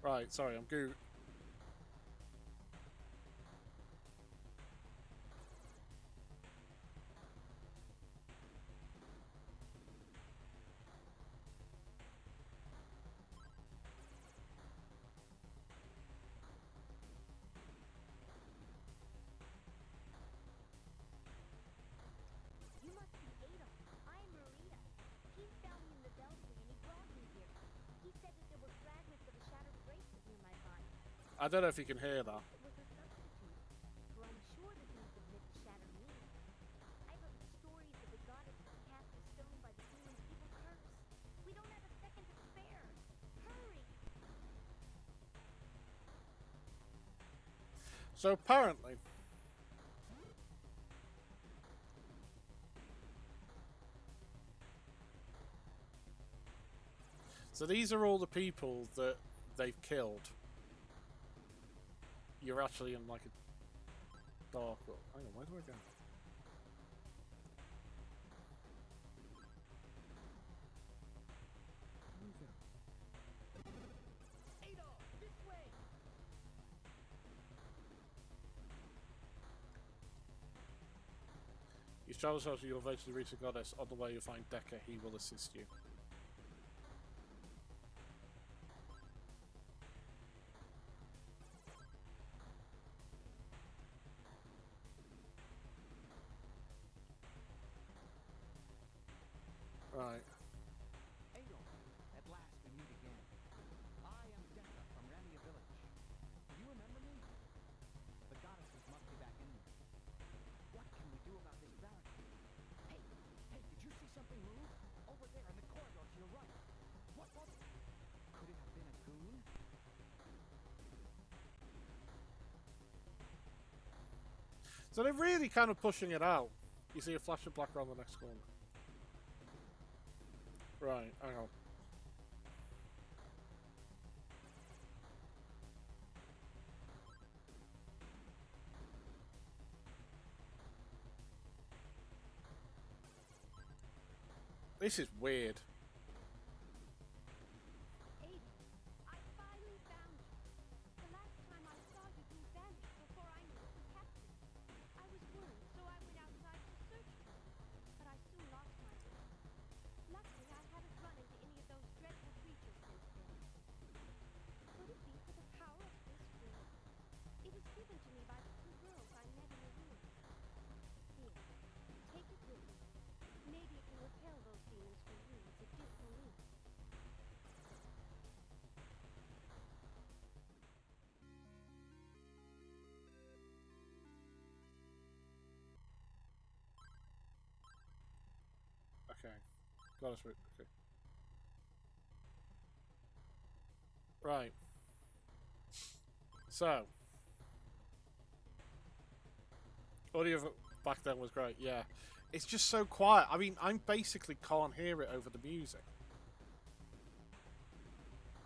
Right, sorry, I'm goo. You must be Adolf. I am Maria. He found me in the belfry and he brought me here. He said that there were fragments of a shattered bracelet near my body. I don't know if you can hear that. It was a substitute, for I'm sure the deeds of myth shatter me. I've heard stories of the goddess who cast a stone by the demon's evil curse. We don't have a second to spare. Hurry! So apparently, so these are all the people that they've killed. You're actually in like a dark. Hang on, where do I go? Adolf, this way! You travel so you'll eventually reach the goddess. On the way you'll find Decker, he will assist you. Right. Adolf, at last we meet again. I am Decker from Ramia Village. Do you remember me? The goddesses must be back in there. What can we do about this barricade? Hey, did you see something move? Over there in the corridor to your right. What was it? Could it have been a goon? So they're really kind of pushing it out. You see a flash of black around the next corner. Right, hang on. This is weird. Adolf, I finally found you. The last time I saw you, you vanished before I knew what was happening. I was worried, so I went outside to search for you. But I soon lost my way. Luckily, I haven't run into any of those dreadful creatures since then. Could it be for the power of this ring? It was given to me by the two girls I met in the ruins. Here, take it with you. Maybe it can repel those demons for you as it did for me. Okay. Goddess root. Okay. Right. So. Audio back then was great, yeah. It's just so quiet. I mean, I basically can't hear it over the music.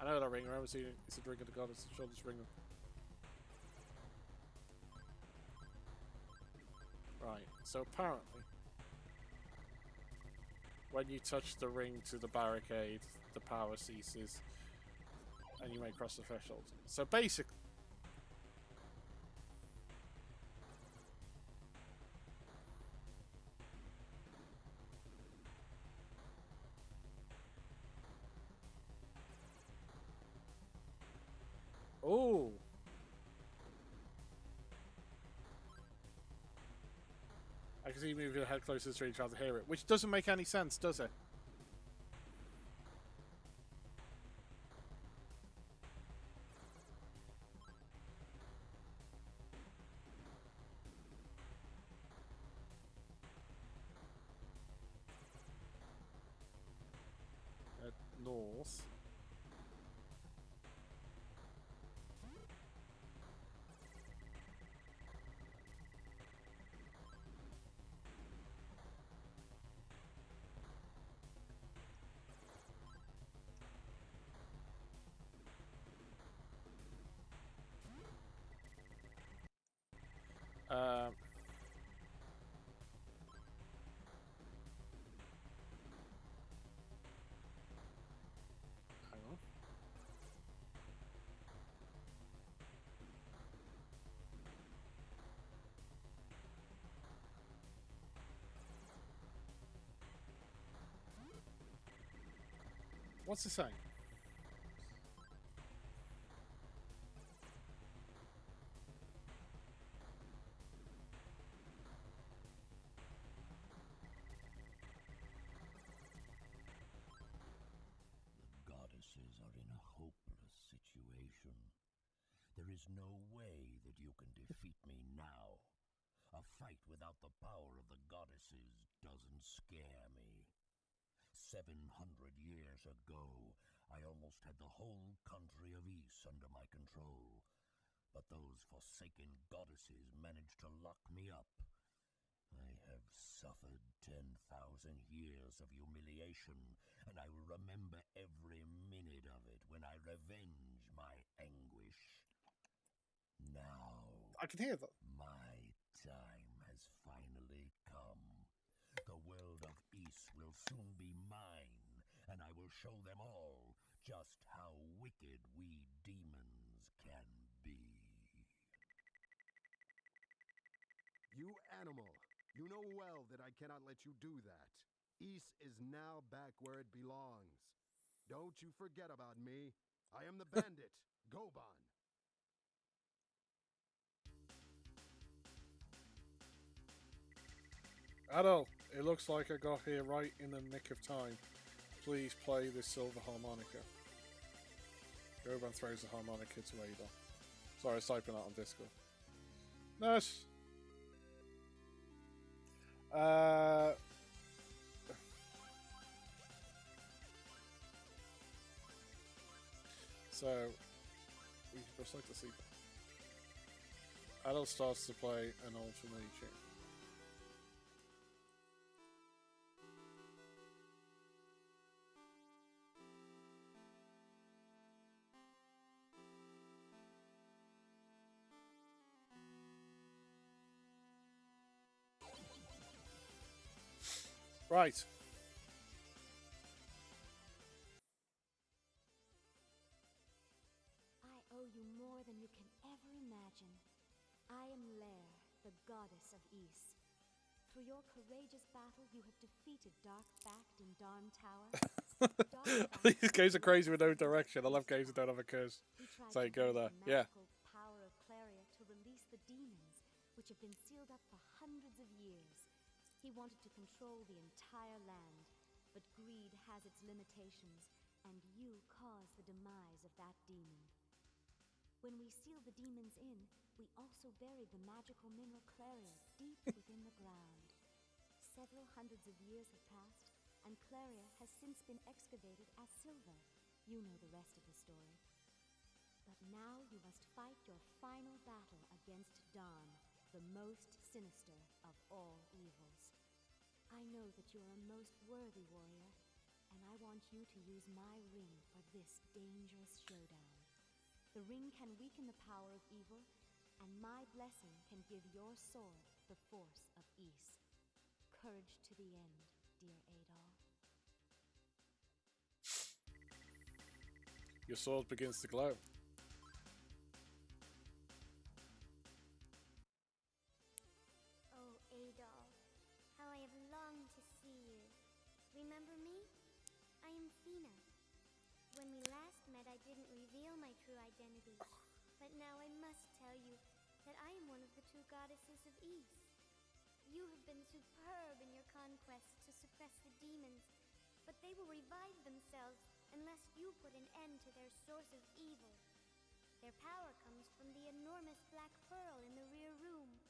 I know that ring. I remember seeing it. It's a ring of the goddess. I'm sure this ring of... Right, so apparently, when you touch the ring to the barricade, the power ceases, and you may cross the threshold. So basically... Oh! I can see you move your head closer to the screen trying to hear it, which doesn't make any sense, does it? North. Um, hang on. What's it saying? The goddesses are in a hopeless situation. There is no way that you can defeat me now. A fight without the power of the goddesses doesn't scare me. 700 years ago, I almost had the whole country of Ys under my control. But those forsaken goddesses managed to lock me up. I have suffered 10,000 years of humiliation, and I will remember every minute of it when I revenge my anguish. Now, I can hear that. my time has finally come. The world of Ys will soon be mine, and I will show them all just how wicked we demons can be. You animal, you know well that I cannot let you do that. Ys is now back where it belongs. Don't you forget about me. I am the bandit, Goban. Adol, it looks like I got here right in the nick of time. Please play this silver harmonica. Goban throws the harmonica to Adol. Sorry, I was typing that on Discord. Nurse! So, we just like to see. Adol starts to play an old familiar tune. Right. I owe you more than you can ever imagine. I am Lair, the goddess of Ys. Through your courageous battle, you have defeated Dark Fact in Darm Tower. These games are crazy with no direction. I love games that don't have a curse. So go there. Yeah. Power of Claria to release the demons, which have been sealed up for hundreds of years. He wanted to control the entire land, but greed has its limitations, and you caused the demise of that demon. When we sealed the demons in, we also buried the magical mineral Claria deep within the ground. Several hundreds of years have passed, and Claria has since been excavated as silver. You know the rest of the story. But now you must fight your final battle against Darm, the most sinister of all evils. I know that you're a most worthy warrior, and I want you to use my ring for this dangerous showdown. The ring can weaken the power of evil, and my blessing can give your sword the force of Ys. Courage to the end, dear Adol. Your sword begins to glow. Oh, Adol, how I have longed to see you. Remember me? I am Fina. When we last met, I didn't reveal my true identity. But now I must tell you that I am one of the two goddesses of Ys. You have been superb in your conquests to suppress the demons, but they will revive themselves unless you put an end to their source of evil. Their power comes from the enormous black pearl in the rear room.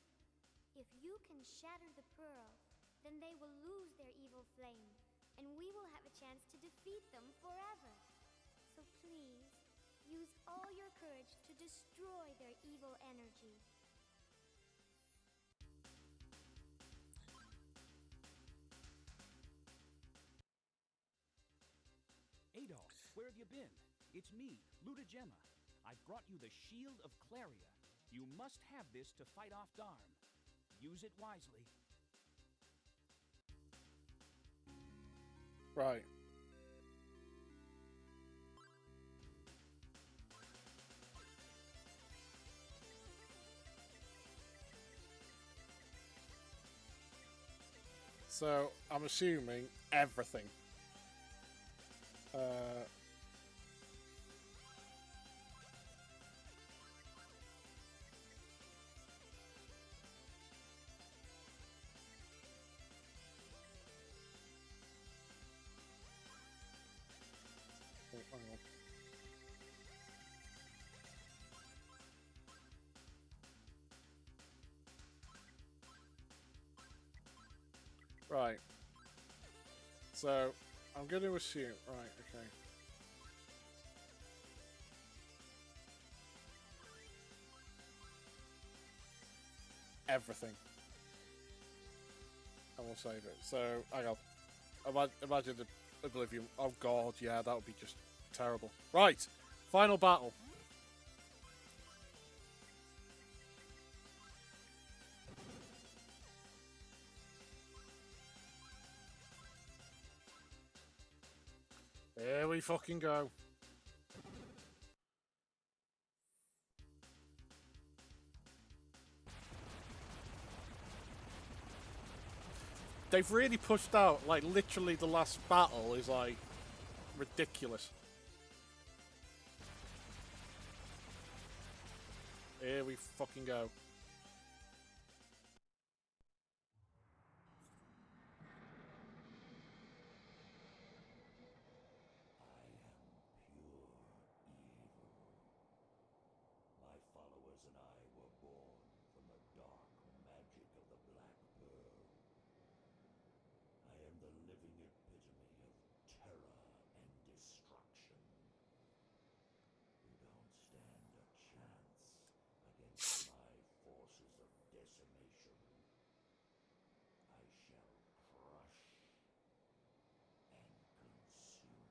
If you can shatter the pearl, then they will lose their evil flame, and we will have a chance to defeat them forever. So please, use all your courage to destroy their evil energy. Adol, where have you been? It's me, Gemma. I've brought you the Shield of Claria. You must have this to fight off Darm. Use it wisely. Right. So, I'm assuming everything. Oh, hang on. Right. So, I'm going to assume. Right, okay. Everything. And we'll save it. So, hang on. Imagine the Oblivion. Oh god, yeah, that would be just terrible. Right! Final battle. Here we fucking go. They've really pushed out, like, literally the last battle is, like, ridiculous. Here we fucking go. My followers and I were born from the dark magic of the Black Pearl. I am the living epitome of terror and destruction. You don't stand a chance against my forces of decimation. I shall crush and consume.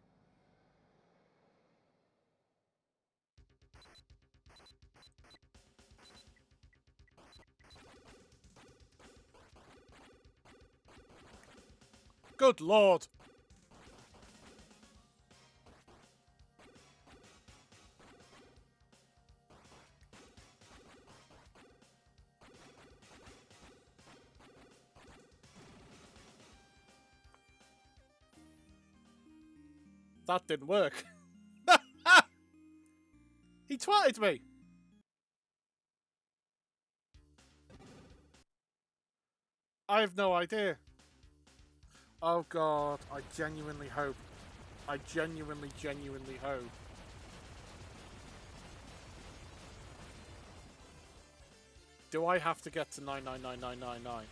Good lord! That didn't work. He twatted me! I have no idea. Oh god, I genuinely hope. I genuinely hope. Do I have to get to 999999?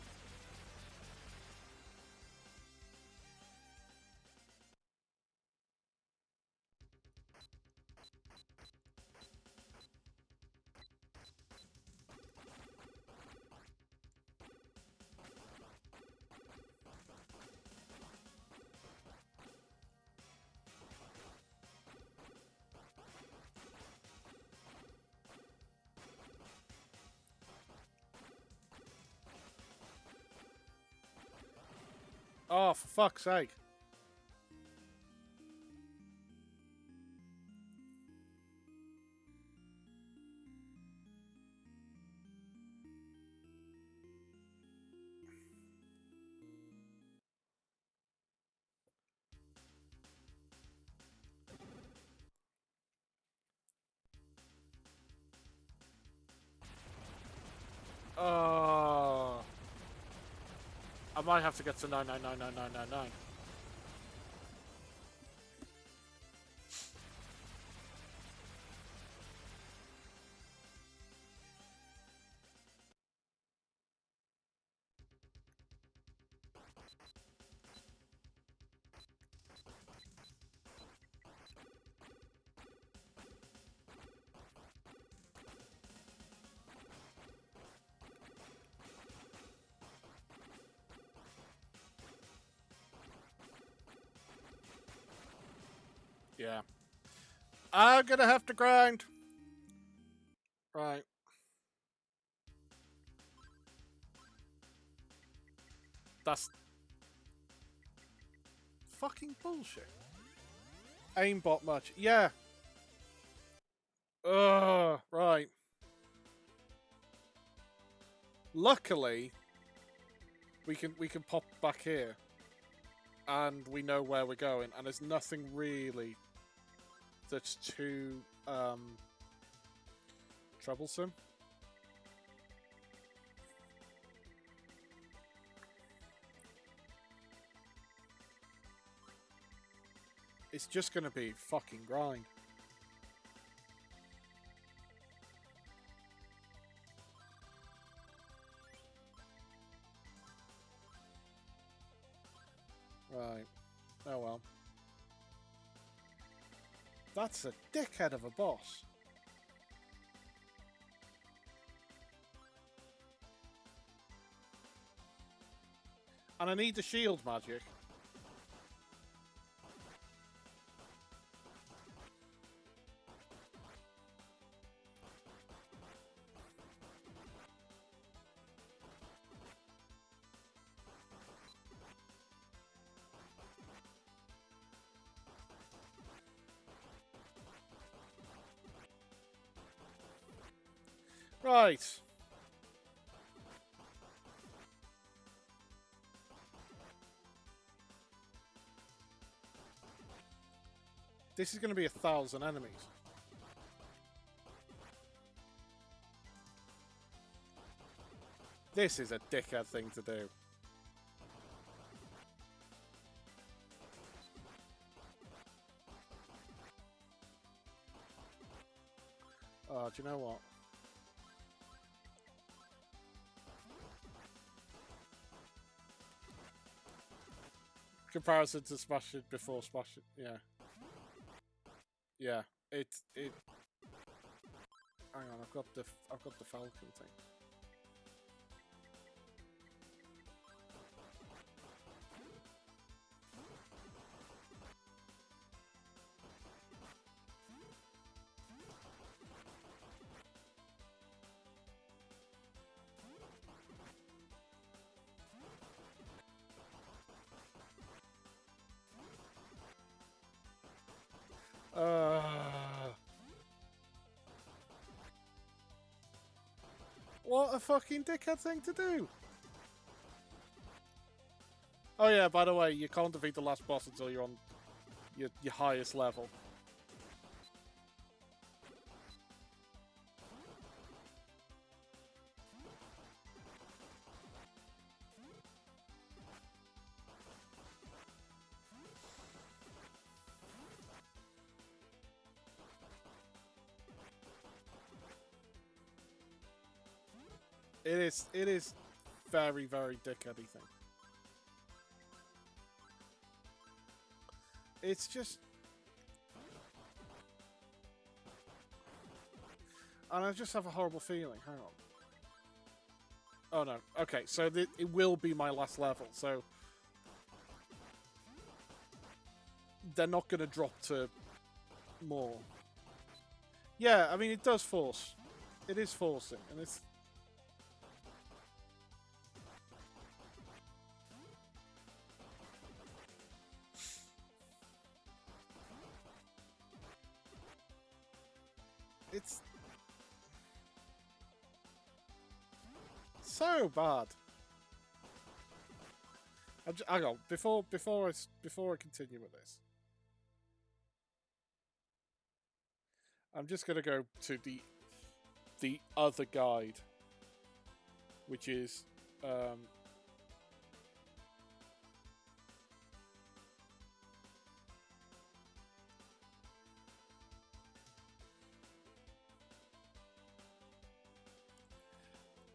Oh, for fuck's sake. Oh. I might have to get to 999999. Yeah. I'm gonna have to grind. Right. That's fucking bullshit. Aimbot much. Yeah. Ugh. Right. Luckily, we can pop back here, and we know where we're going, and there's nothing really that's too troublesome. It's just gonna be fucking grind. Right. Oh well. That's a dickhead of a boss. And I need the shield magic. Right. This is going to be 1,000 enemies. This is a dickhead thing to do. Oh, do you know what? Comparison to Smash It before Smash It, yeah. Yeah, it. Hang on, I've got the Falcon thing. What a fucking dickhead thing to do! Oh yeah, by the way, you can't defeat the last boss until you're on your highest level. It is very, very dickheady thing. It's just... And I just have a horrible feeling. Hang on. Oh no. Okay, so it will be my last level, so... They're not going to drop to more. Yeah, I mean, it does force. It is forcing, and it's... It's so bad. Hang on, before I continue with this, I'm just gonna go to the other guide, which is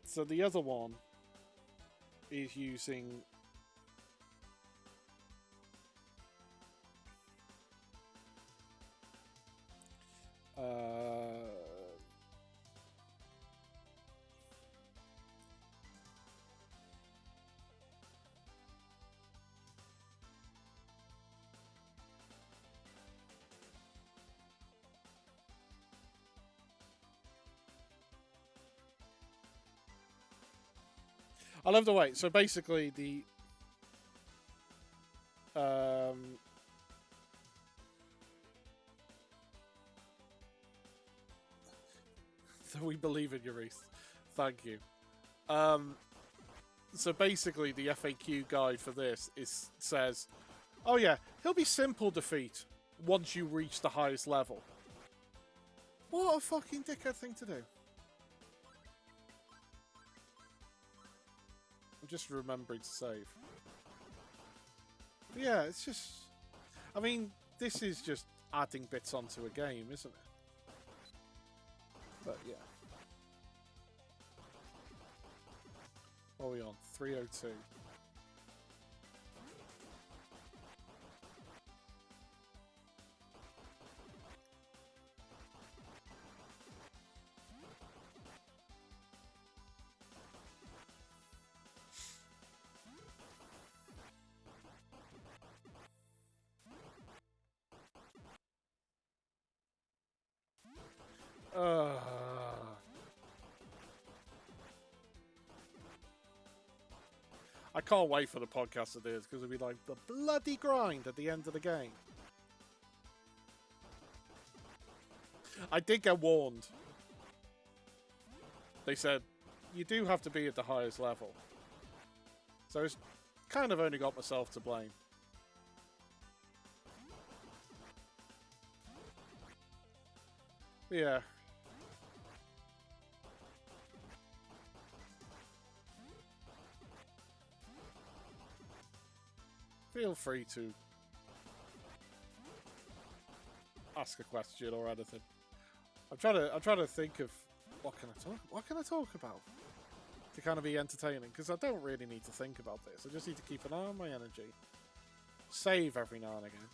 so the other one is using I love the way. So basically, the so we believe in you, Reese. Thank you. So basically, the FAQ guide for this says, "Oh yeah, he'll be simple defeat once you reach the highest level." What a fucking dickhead thing to do. I'm just remembering to save. But yeah, it's just... I mean, this is just adding bits onto a game, isn't it? But yeah. What are we on? 302. I can't wait for the podcast of this because it'll be like the bloody grind at the end of the game. I did get warned. They said you do have to be at the highest level. So it's kind of only got myself to blame. Yeah. Feel free to ask a question or anything. I'm trying to think of what can I talk about to kind of be entertaining, because I don't really need to think about this. I just need to keep an eye on my energy. Save every now and again.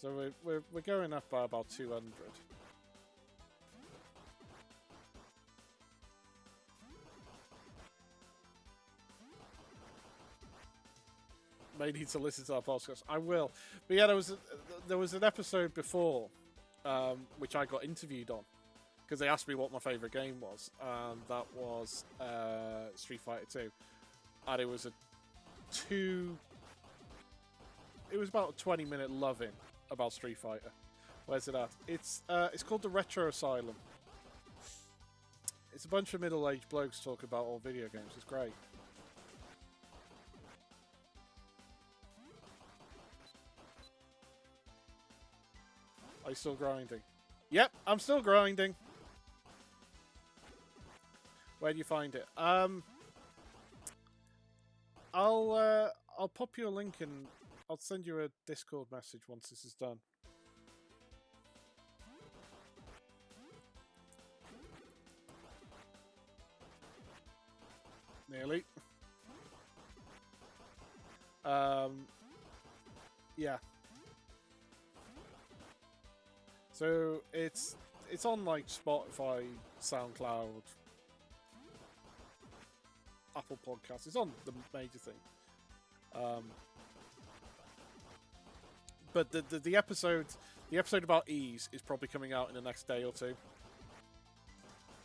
So we're going up by about 200. May need to listen to our podcast. I will. But yeah, there was an episode before, which I got interviewed on, because they asked me what my favourite game was, and that was Street Fighter 2. And it was it was about a 20-minute loving about Street Fighter. Where's it at? It's called the Retro Asylum. It's a bunch of middle-aged blokes talking about all video games. It's great. Are you still grinding? Yep, I'm still grinding. Where do you find it? I'll pop you a link and I'll send you a Discord message once this is done. Nearly. Yeah. So it's on like Spotify, SoundCloud, Apple Podcasts. It's on the major thing. But the episode about ease is probably coming out in the next day or two.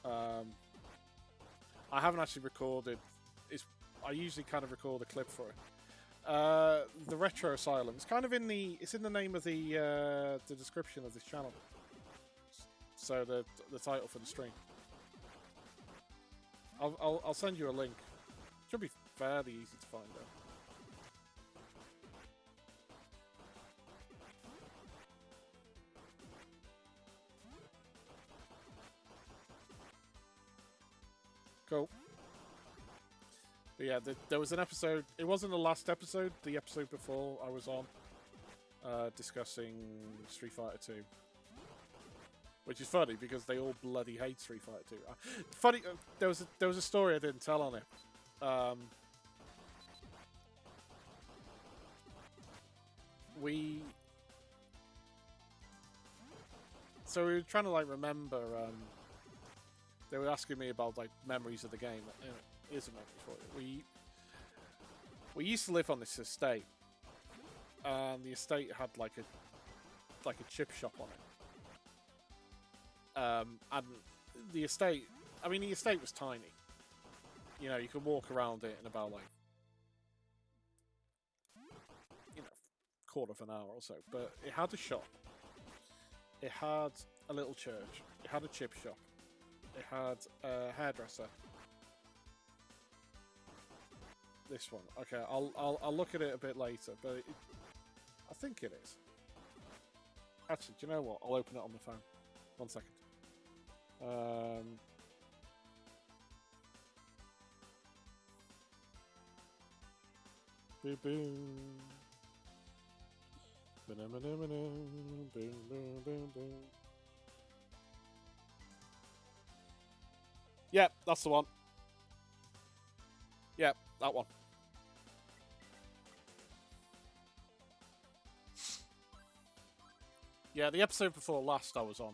I haven't actually recorded. I usually kind of record a clip for it. The Retro Asylum. It's kind of in the. It's in the name of the description of this channel. So the title for the stream. I'll send you a link. Should be fairly easy to find out. Cool. But yeah, there was an episode. It wasn't the last episode. The episode before I was on, discussing Street Fighter 2, which is funny because they all bloody hate Street Fighter 2. Funny, there was a story I didn't tell on it. We were trying to like remember. They were asking me about like memories of the game. Here's a memory for you. We used to live on this estate, and the estate had like a chip shop on it. And the estate, the estate was tiny. You know, you could walk around it in about like, quarter of an hour or so. But it had a shop. It had a little church. It had a chip shop. It had a hairdresser. This one. Okay, I'll look at it a bit later, but I think it is. Actually, do you know what? I'll open it on my phone. 1 second. Boom boom. Boom boom boom boom. Yep, that's the one. Yep, that one. Yeah, the episode before last I was on.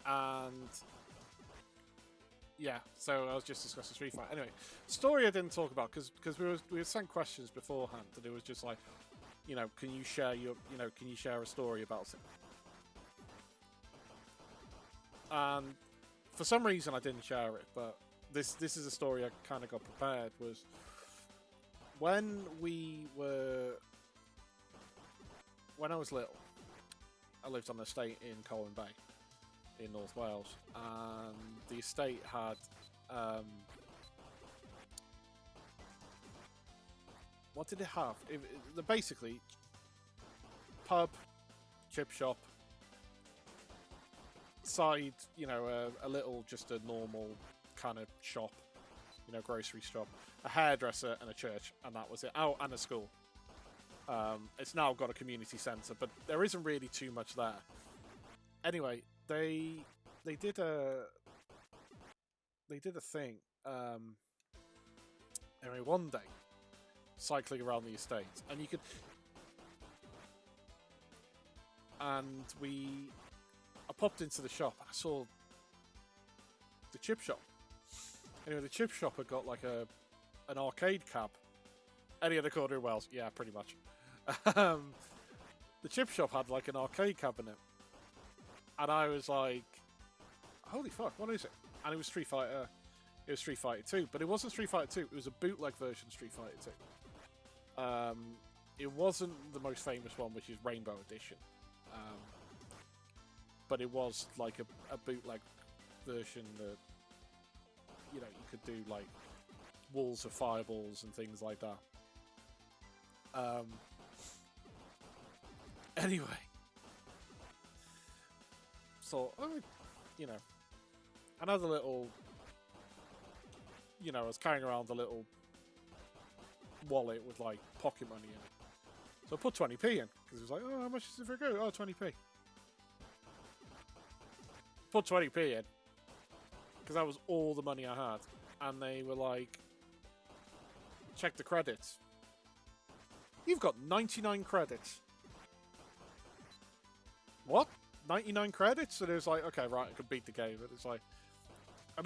And yeah, so I was just discussing Street Fighter. Anyway, story I didn't talk about because we were sent questions beforehand, and it was just like, can you share a story about it? And for some reason I didn't share it, but this is a story I kind of got prepared. Was when I was little, I lived on an estate in Colwyn Bay in North Wales, and the estate had what did it have? Basically pub, chip shop, side, a little, just a normal kind of shop, grocery shop, a hairdresser and a church, and that was it. Oh, and a school. It's now got a community centre, but there isn't really too much there. Anyway, they did a thing. Anyway, one day, cycling around the estate, and you could, and I popped into the shop and I saw the chip shop. Anyway, the chip shop had got like an arcade cab. Any other corner in Wales? Yeah, pretty much. The chip shop had like an arcade cabinet, and I was like, "Holy fuck, what is it?" And it was Street Fighter. It was Street Fighter 2, but it wasn't Street Fighter 2. It was a bootleg version of Street Fighter 2. It wasn't the most famous one, which is Rainbow Edition, but it was like a bootleg version that you could do like walls of fireballs and things like that. Anyway, so another little, I was carrying around a little wallet with like pocket money in it. So I put 20p in because it was like, oh, how much is it for a go? Oh, 20p. Put 20p in because that was all the money I had, and they were like, check the credits. You've got 99 credits. What? 99 credits? And it was like, okay, right, I could beat the game. And it's like, and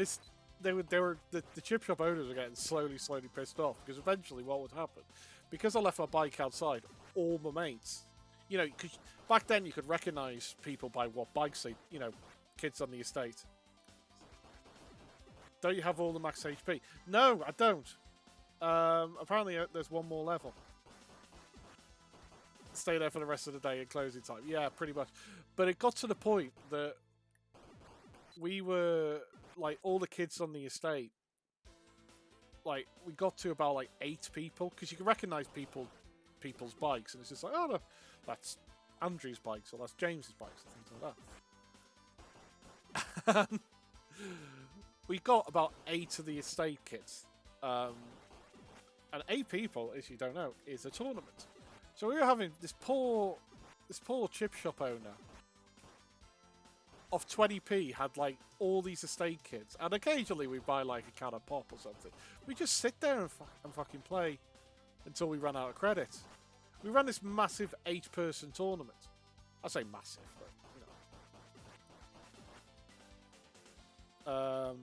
the chip shop owners were getting slowly pissed off, because eventually what would happen, because I left my bike outside, all my mates, cause back then you could recognise people by what bikes they, kids on the estate. Don't you have all the max HP? No, I don't. Apparently, there's one more level. Stay there for the rest of the day at closing time. Yeah, pretty much. But it got to the point that we were, like, all the kids on the estate, like, we got to about, like, 8 people. Because you can recognise people's bikes. And it's just like, oh, no, that's Andrew's bikes. Or that's James's bikes. And things like that. We got about 8 of the estate kids. And 8 people, as you don't know, is a tournament. So we were having this poor chip shop owner of 20p had like all these estate kids, and occasionally we buy like a can of pop or something. We just sit there and fucking play until we ran out of credits. We ran this massive 8-person tournament. I say massive, but you know.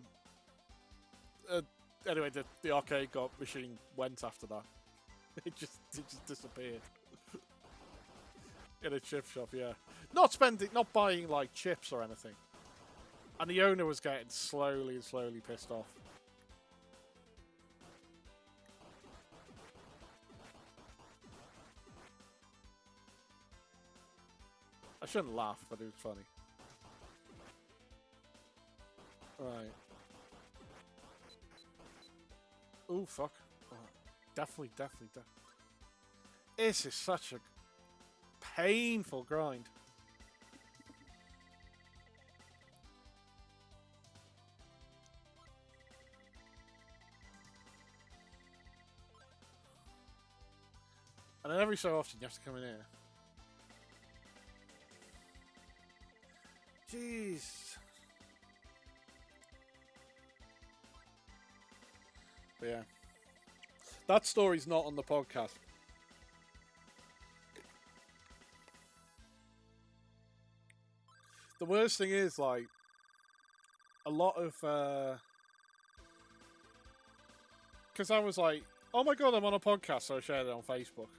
Anyway, the arcade machine went after that. It just disappeared. In a chip shop, yeah. Not buying like chips or anything. And the owner was getting slowly pissed off. I shouldn't laugh, but it was funny. Right. Oh, fuck. Oh, definitely. This is such a painful grind. And then every so often you have to come in here. Jeez. But yeah. That story's not on the podcast. The worst thing is, like, a lot of, because I was like, oh my god, I'm on a podcast, so I shared it on Facebook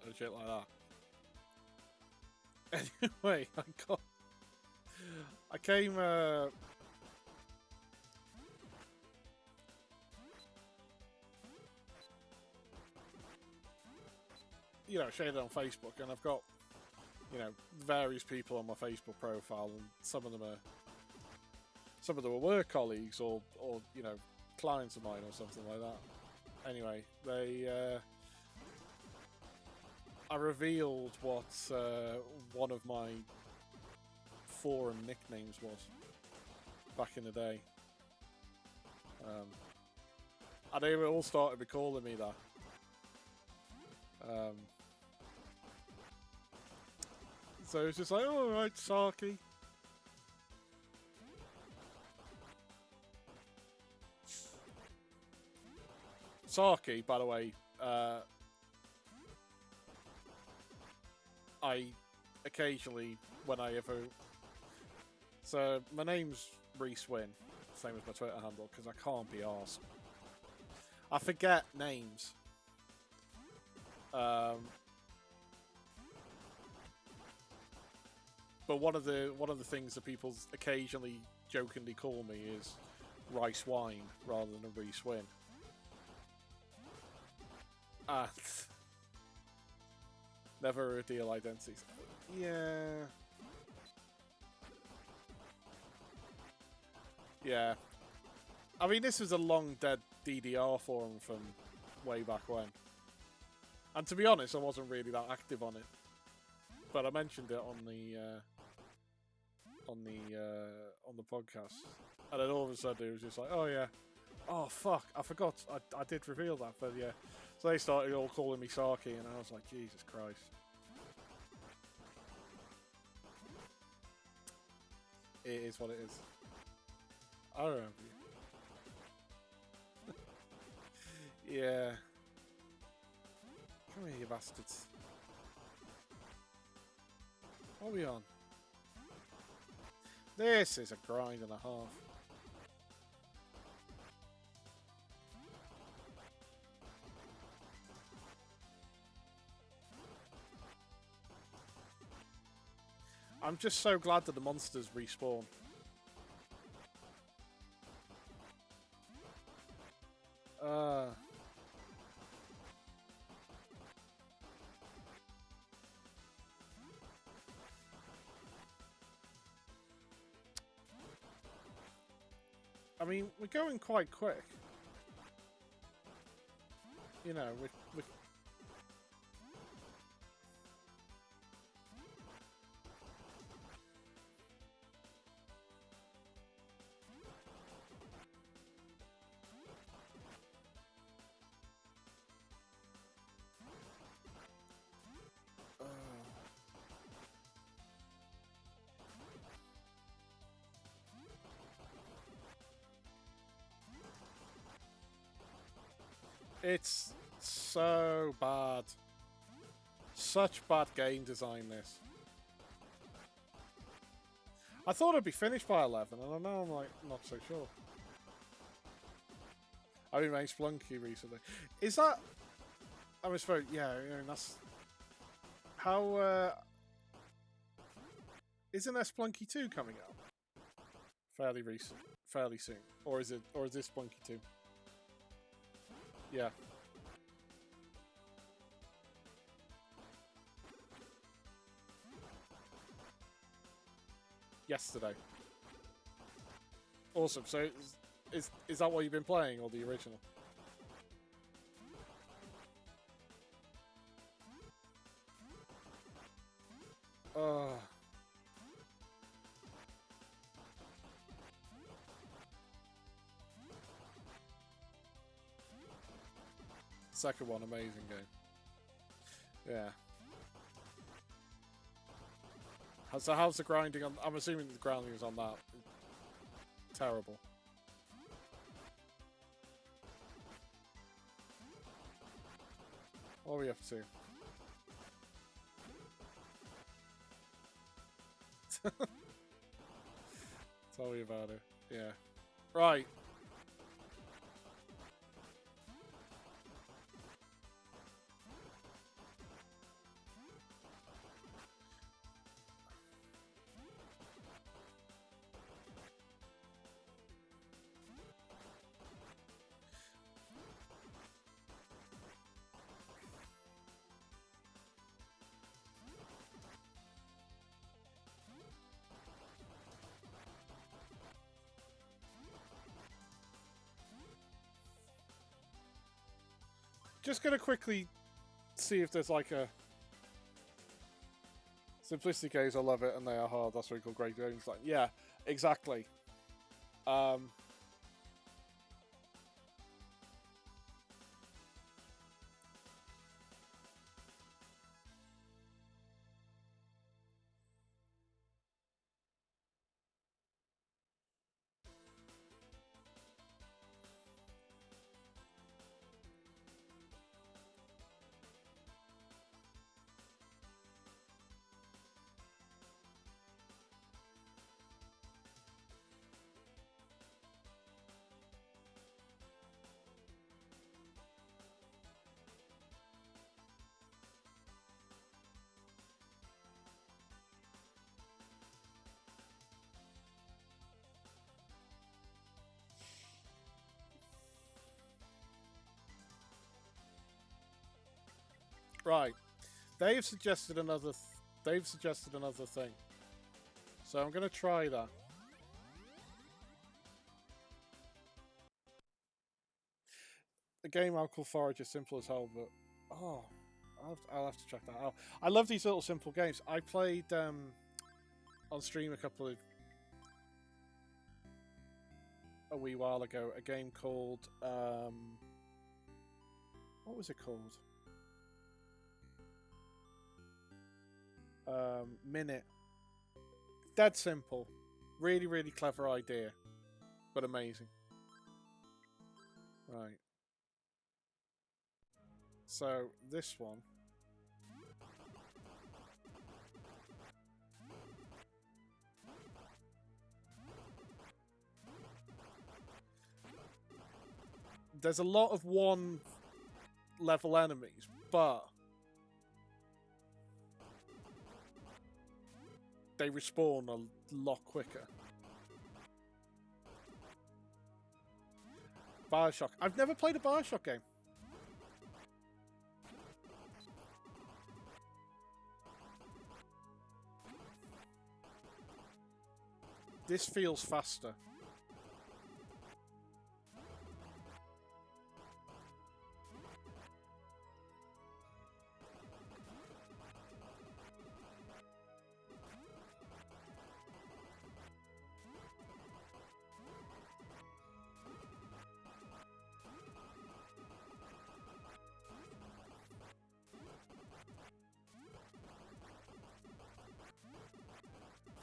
and shit like that. Anyway, I came, you know, shared it on Facebook, and I've got, you know, various people on my Facebook profile, and some of them are work colleagues or you know, clients of mine or something like that. Anyway, I revealed what one of my forum nicknames was back in the day, and they all started to calling me that. So it's just like, oh, alright, Saki. Saki, by the way, I occasionally, when I ever... So, my name's Reese Wynn, same as my Twitter handle, because I can't be arsed. I forget names. But one of the things that people occasionally jokingly call me is Rice Wine rather than a Reese Wynn. And never reveal identities. Yeah. Yeah. I mean, this was a long dead DDR forum from way back when. And to be honest, I wasn't really that active on it. But I mentioned it on the podcast. And then all of a sudden it was just like, oh yeah. Oh fuck, I forgot. I did reveal that, but yeah. So they started all calling me Saki, and I was like, Jesus Christ. It is what it is. I remember you. Yeah. Come here, you bastards. What are we on? This is a grind and a half. I'm just so glad that the monsters respawn. I mean, we're going quite quick. You know, we're it's so bad. Such bad game design, this. I thought it'd be finished by 11, and I know I'm like not so sure. I've been playing Splunky recently. Is that? I suppose, yeah. I mean, that's how. Isn't there Splunky 2 coming out? Fairly recent, fairly soon, or is it? Or is this Splunky 2? Yeah. Yesterday. Awesome. So, is that what you've been playing, or the original? Second one, amazing game. Yeah. So how's the grinding on? I'm assuming the grinding is on that. Terrible. What are we up to? Tell me about it. Yeah. Right. Just gonna quickly see if there's like a simplistic games. I love it, and they are hard. That's what we call great games. Like, yeah, exactly. Right. They've suggested another. They've suggested another thing. So I'm gonna try that. The game I'll call Forage is simple as hell, but I'll have to check that out. I love these little simple games. I played on stream a wee while ago a game called what was it called? Minute. Dead simple. Really, really clever idea, but amazing. Right. So this one. There's a lot of one level enemies, but they respawn a lot quicker. Bioshock. I've never played a Bioshock game. This feels faster.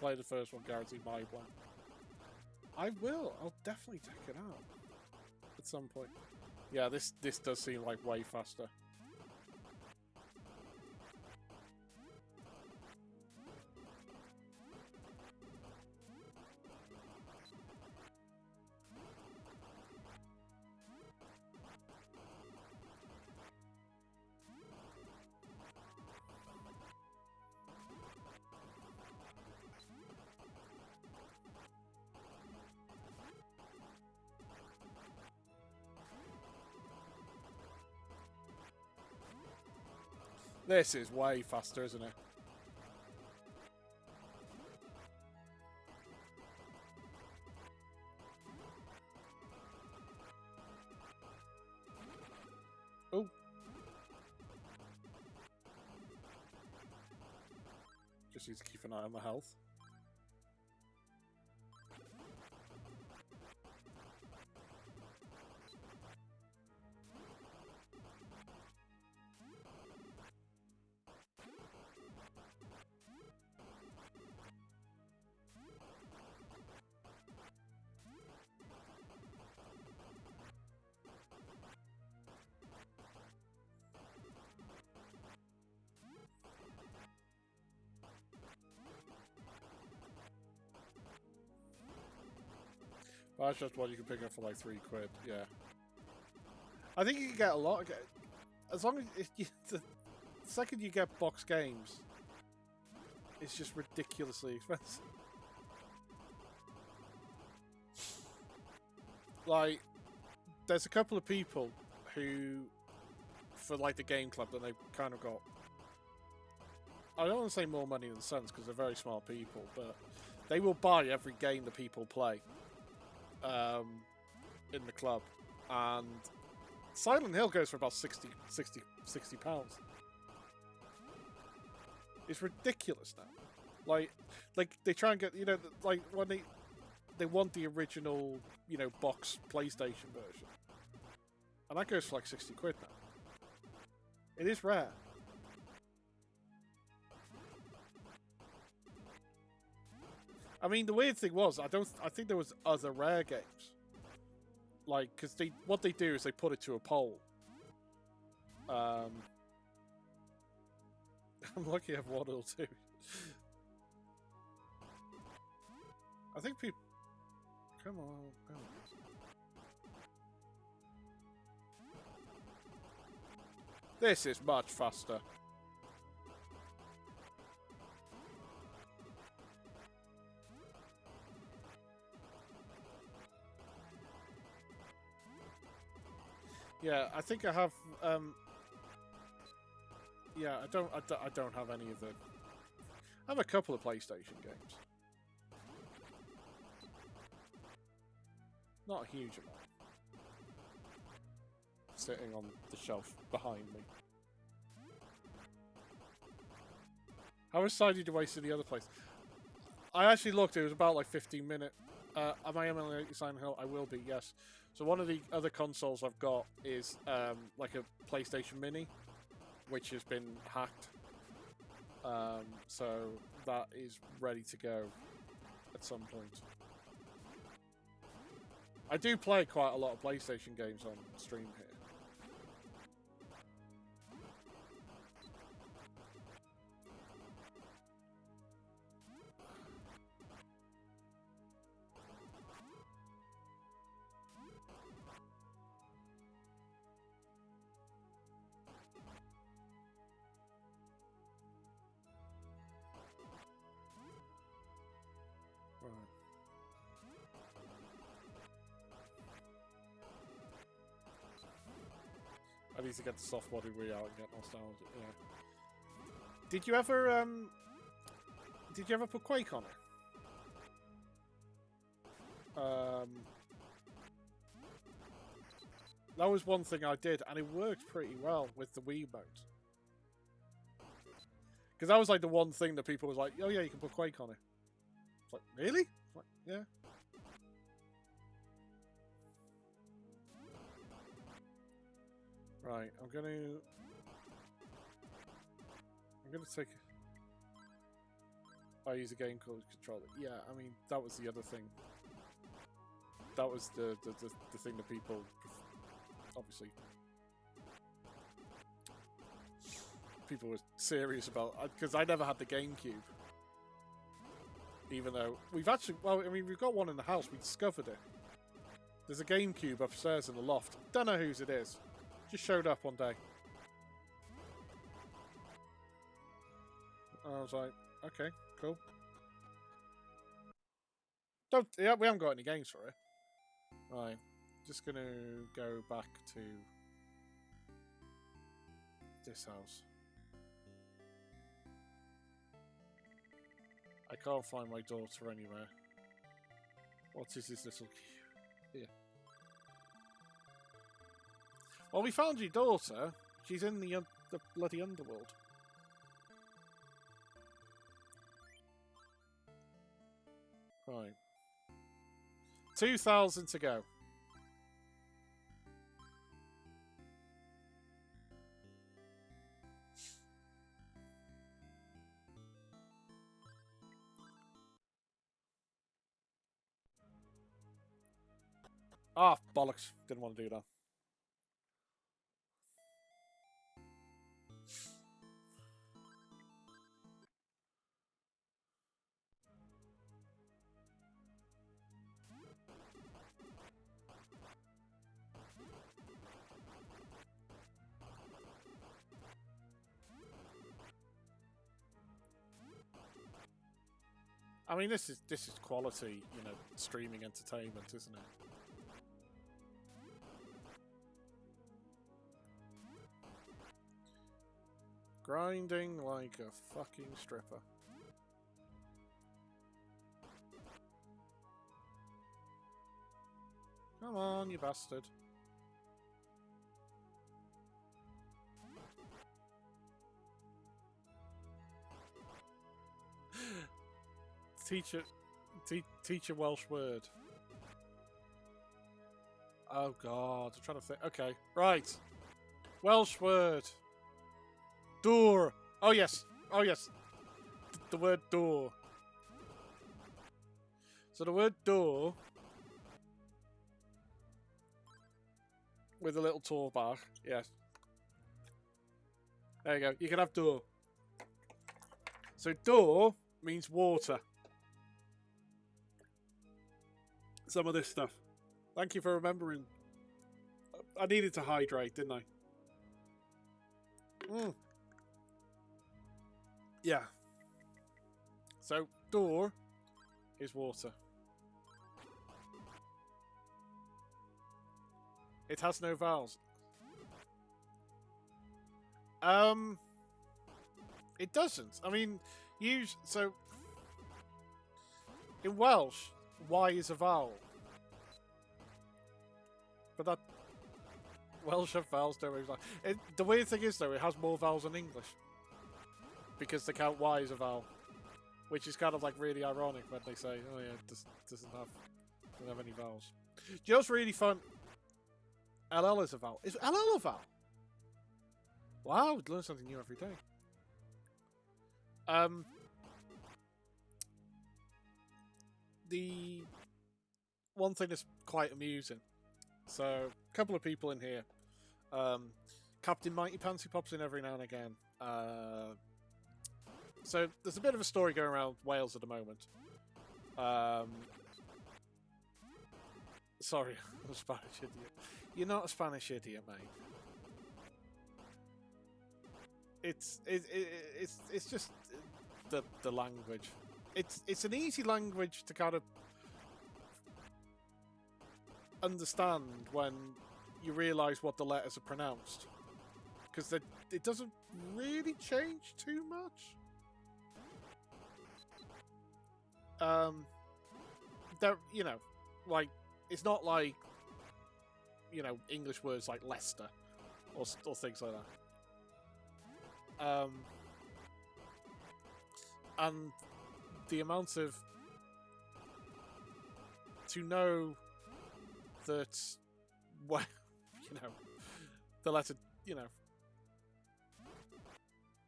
Play the first one, guaranteed my one. I will. I'll definitely check it out at some point. Yeah, this does seem like way faster. This is way faster, isn't it? Oh. Just need to keep an eye on the health. Well, that's just what you can pick up for like £3. Yeah, I think you can get a lot. As long as the second you get box games, it's just ridiculously expensive. Like, there's a couple of people who, for like the game club, that they've kind of got. I don't want to say more money than sense because they're very smart people, but they will buy every game that people play. In the club, and Silent Hill goes for about 60 pounds. It's ridiculous now. Like they try and get, you know, like when they want the original, you know, box PlayStation version, and that goes for like £60 now. It is rare. I mean, the weird thing was, I think there was other rare games. Like, because what they do is they put it to a poll. I'm lucky I have one or two. I think people... Come on. This is much faster. Yeah, I think I have. Yeah, I don't have any of the. I have a couple of PlayStation games. Not a huge amount. Sitting on the shelf behind me. How excited did you waste in the other place? I actually looked. It was about like 15 minutes. Am I emulating Silent Hill? I will be. Yes. So one of the other consoles I've got is like a PlayStation Mini, which has been hacked. So that is ready to go at some point. I do play quite a lot of PlayStation games on stream here. I need to get the soft body re out and get nostalgia. Yeah. Did you ever put Quake on it? That was one thing I did, and it worked pretty well with the Wiimote. Because that was like the one thing that people was like, "Oh yeah, you can put Quake on it." It's like, really? Like, yeah. Right, I'm gonna take. I use a game called controller. Yeah, I mean that was the other thing. That was the thing that people obviously people were serious about, because I never had the GameCube. Even though we've actually, well, I mean, we've got one in the house. We discovered it. There's a GameCube upstairs in the loft. Don't know whose it is. Just showed up one day. I was like, okay, cool. Yeah, we haven't got any games for it. Right, just gonna go back to this house. I can't find my daughter anywhere. What is this little here? Well, we found your daughter. She's in the bloody underworld. Right. 2,000 to go. Ah, bollocks. Didn't want to do that. I mean, this is quality, you know, streaming entertainment, isn't it? Grinding like a fucking stripper. Come on, you bastard. Teach a Welsh word. Oh god, I'm trying to think. Okay, right. Welsh word. Door. Oh yes. Oh yes. The word door. So the word door with a little Torbach. Yes. There you go. You can have door. So door means water. Some of this stuff. Thank you for remembering. I needed to hydrate, didn't I? Yeah. So, door is water. It has no vowels. It doesn't. I mean, so in Welsh, Y is a vowel. But that Welsh have vowels, don't really like. The weird thing is, though, it has more vowels than English. Because they count Y as a vowel. Which is kind of like really ironic when they say, oh yeah, it doesn't have any vowels. Do you know what's really fun? LL is a vowel. Is LL a vowel? Wow, we'd learn something new every day. The one thing that's quite amusing. So, a couple of people in here. Captain Mighty Pants, who pops in every now and again. So, there's a bit of a story going around Wales at the moment. Sorry, I'm a Spanish idiot. You're not a Spanish idiot, mate. It's just the language. It's an easy language to kind of understand when you realise what the letters are pronounced. because it doesn't really change too much. There, you know, like it's not like, you know, English words like Leicester or things like that. And the amount of to know that, well, you know, the letter, you know,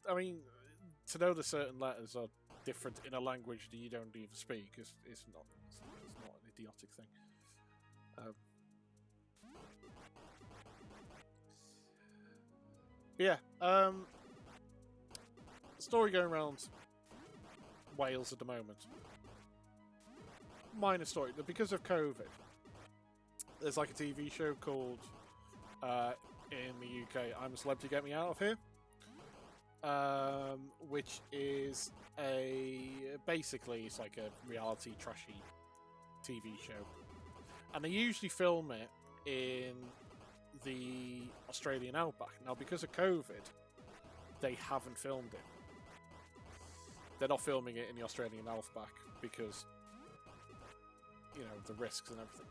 I mean, to know that certain letters are different in a language that you don't even speak is not an idiotic thing. Yeah. Story going around Wales at the moment. Minor story. Because of COVID, there's like a TV show called in the UK, I'm a Celebrity, Get Me Out of Here, which is basically it's like a reality trashy TV show, and they usually film it in the Australian outback. Now, because of COVID, they haven't filmed it. They're not filming it in the Australian outback because, you know, the risks and everything.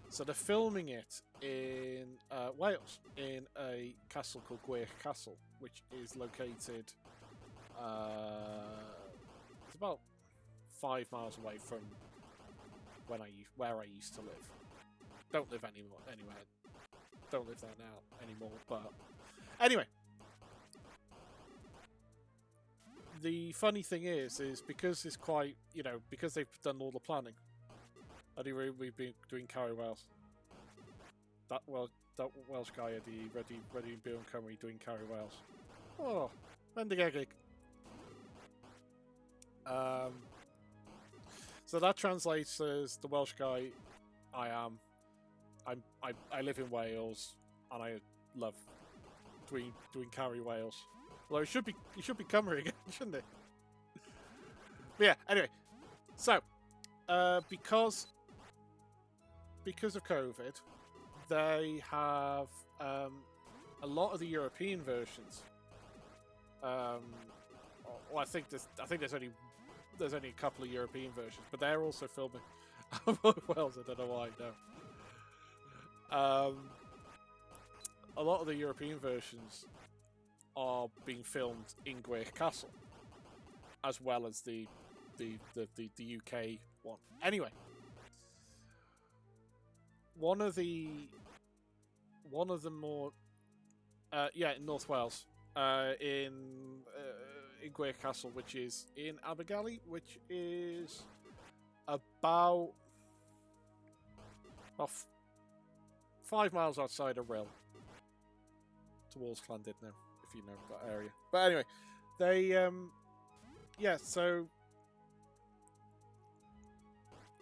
So they're filming it in Wales, in a castle called Gwych Castle, which is located. It's about 5 miles away from where I used to live. Don't live anywhere. Don't live there now anymore. But anyway, the funny thing is because it's quite, you know, because they've done all the planning. Anyway, we've been doing Carry Wales. That Welsh guy, Eddie, ready Bill and Cymru doing Carry Wales. Oh, Mendigegig. So that translates as the Welsh guy I live in Wales and I love doing Carry Wales. Well, it should be Cymru again, shouldn't it? But yeah, anyway. So because of COVID, they have a lot of the European versions. Well, I think there's only a couple of European versions, but they're also filming Wales. I don't know why. No. A lot of the European versions are being filmed in Gwych Castle, as well as the UK one. Anyway. One of the more in North Wales, in Gwych Castle, which is in Abergele, which is about 5 miles outside of Rhyl, towards Llandudno, if you know that area. But anyway, they so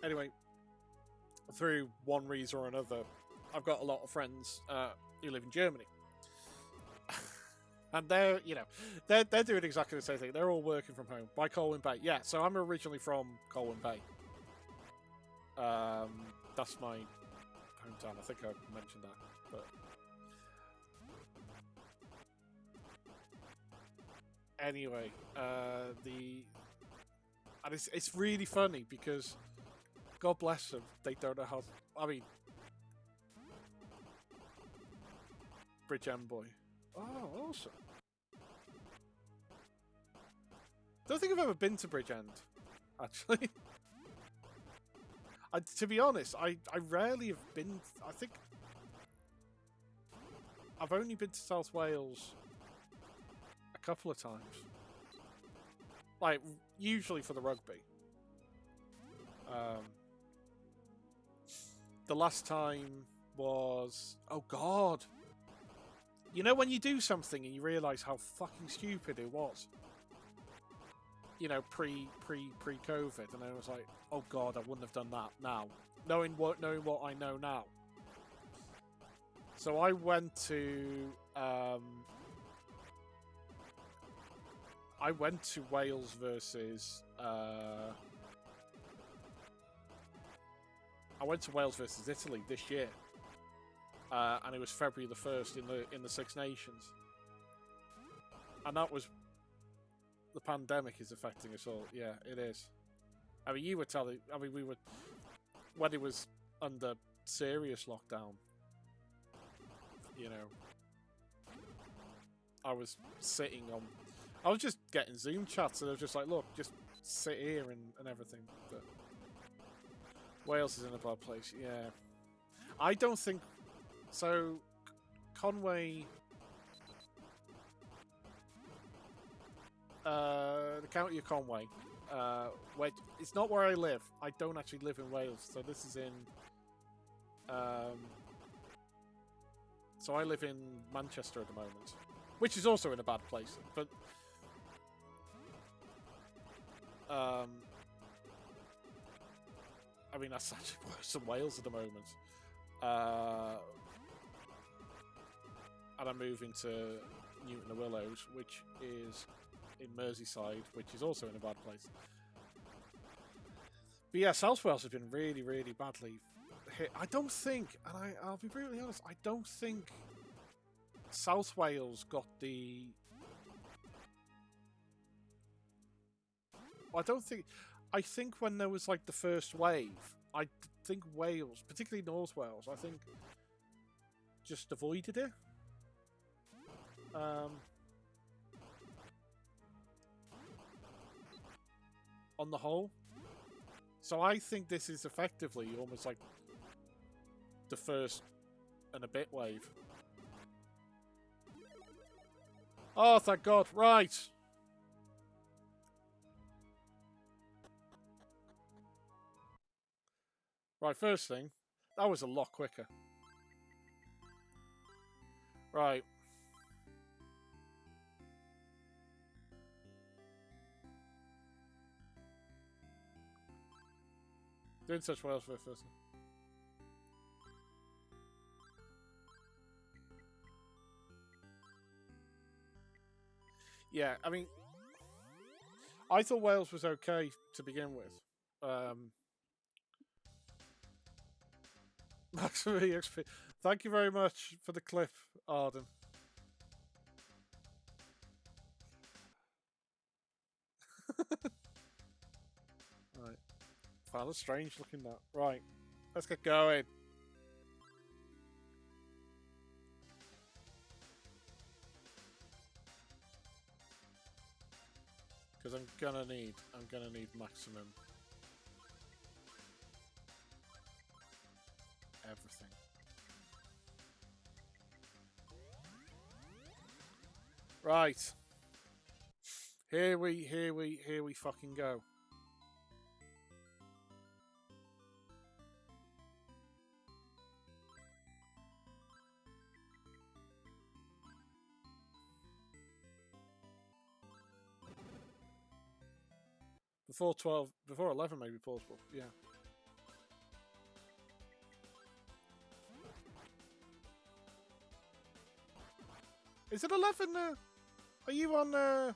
anyway, through one reason or another, I've got a lot of friends who live in Germany, and they're doing exactly the same thing. They're all working from home by Colwyn Bay. Yeah, so I'm originally from Colwyn Bay. That's my hometown. I think I mentioned that, but anyway, and it's really funny because, God bless them, they don't know how. I mean, Bridgend boy. Oh, awesome. Don't think I've ever been to Bridgend, actually. To be honest, I rarely have been. I think I've only been to South Wales a couple of times. Like, usually for the rugby. The last time was... Oh, God. You know when you do something and you realise how fucking stupid it was? You know, pre-COVID. And I was like, oh, God, I wouldn't have done that now. Knowing what I know now. So I went to... Wales versus... I went to Wales versus Italy this year, and it was February the 1st in the Six Nations. And that was the pandemic is affecting us all. Yeah, it is. I mean, you were telling. I mean, we were when it was under serious lockdown. You know, I was sitting on. I was just getting Zoom chats, and I was just like, "Look, just sit here and everything." But Wales is in a bad place. Yeah, I don't think so. Conway, the county of Conway, where it's not where I live. I don't actually live in Wales, so this is in. So I live in Manchester at the moment, which is also in a bad place. But I mean, that's actually worse than Wales at the moment. And I'm moving to Newton the Willows, which is in Merseyside, which is also in a bad place. But yeah, South Wales has been really, really badly hit. I don't think, and I'll be brutally honest, I don't think South Wales got the... I think when there was like the first wave, I think Wales, particularly North Wales, I think just avoided it. On the whole. So I think this is effectively almost like the first and a bit wave. Oh, thank God. Right. Right, first thing. That was a lot quicker. Right. Doing such well for the first thing. Yeah, I mean, I thought Wales was okay to begin with. Maximum EXP. Thank you very much for the clip, Arden. Right. Found a strange looking that. Right. Let's get going. Because I'm gonna need maximum everything. Right. Here we fucking go. Before 12, before 11 may be plausible, yeah. Is it 11? Are you on?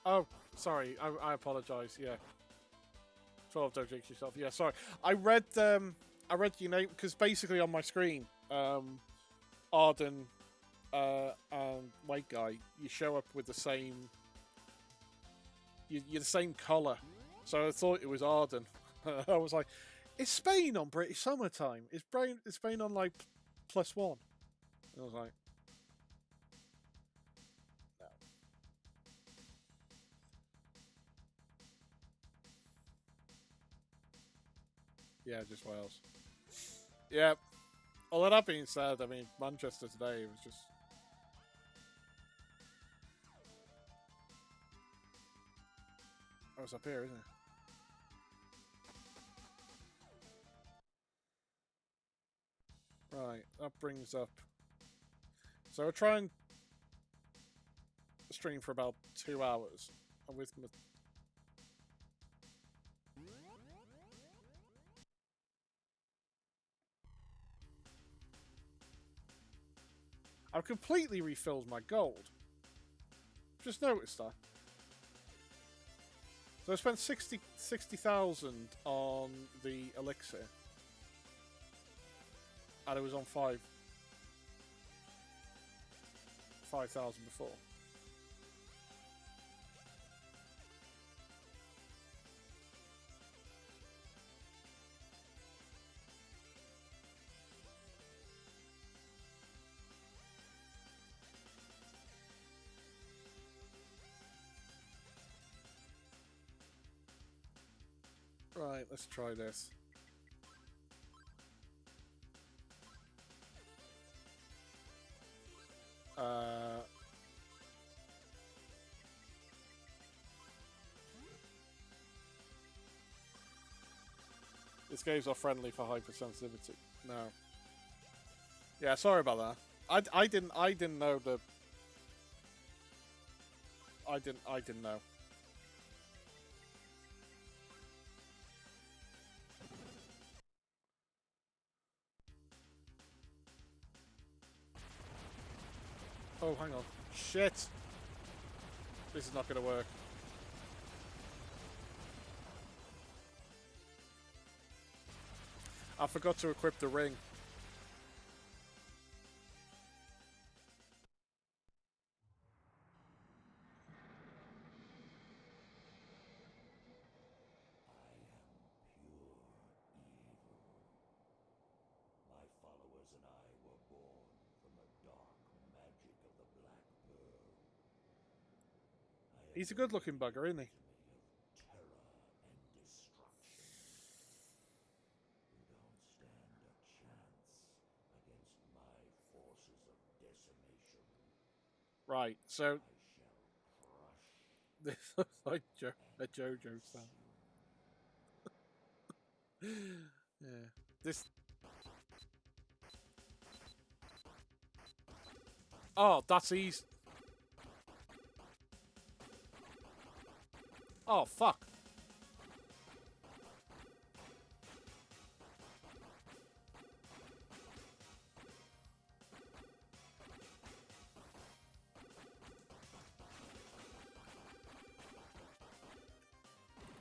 Oh, sorry. I apologise. Yeah. 12. Don't jinx yourself. Yeah. Sorry. I read your name because basically on my screen, Arden, and White Guy, you show up with the same. You're the same colour, so I thought it was Arden. I was like, is Spain on British summertime? Is Spain on like +1? And I was like, no. Yeah, just Wales. Yeah. Although that being said, I mean, Manchester today was just... Oh, it's up here, isn't it? Right, that brings up... So I'll try and stream for about 2 hours. And with my... I've completely refilled my gold. Just noticed that. So I spent 60,000 on the elixir. And it was on 5 5,000 before. Right, let's try this. This game's not friendly for hypersensitivity. No. Yeah, sorry about that. I didn't know the. I didn't know. Oh, hang on. Shit! This is not gonna work. I forgot to equip the ring. My followers and I were born from the dark magic of the Black Pearl. He's a good-looking bugger, isn't he? Of terror and destruction. You don't stand a chance against my forces of decimation. Right, so I shall crush this looks like a JoJo sound. Yeah, this. Oh, that's easy. Oh, fuck.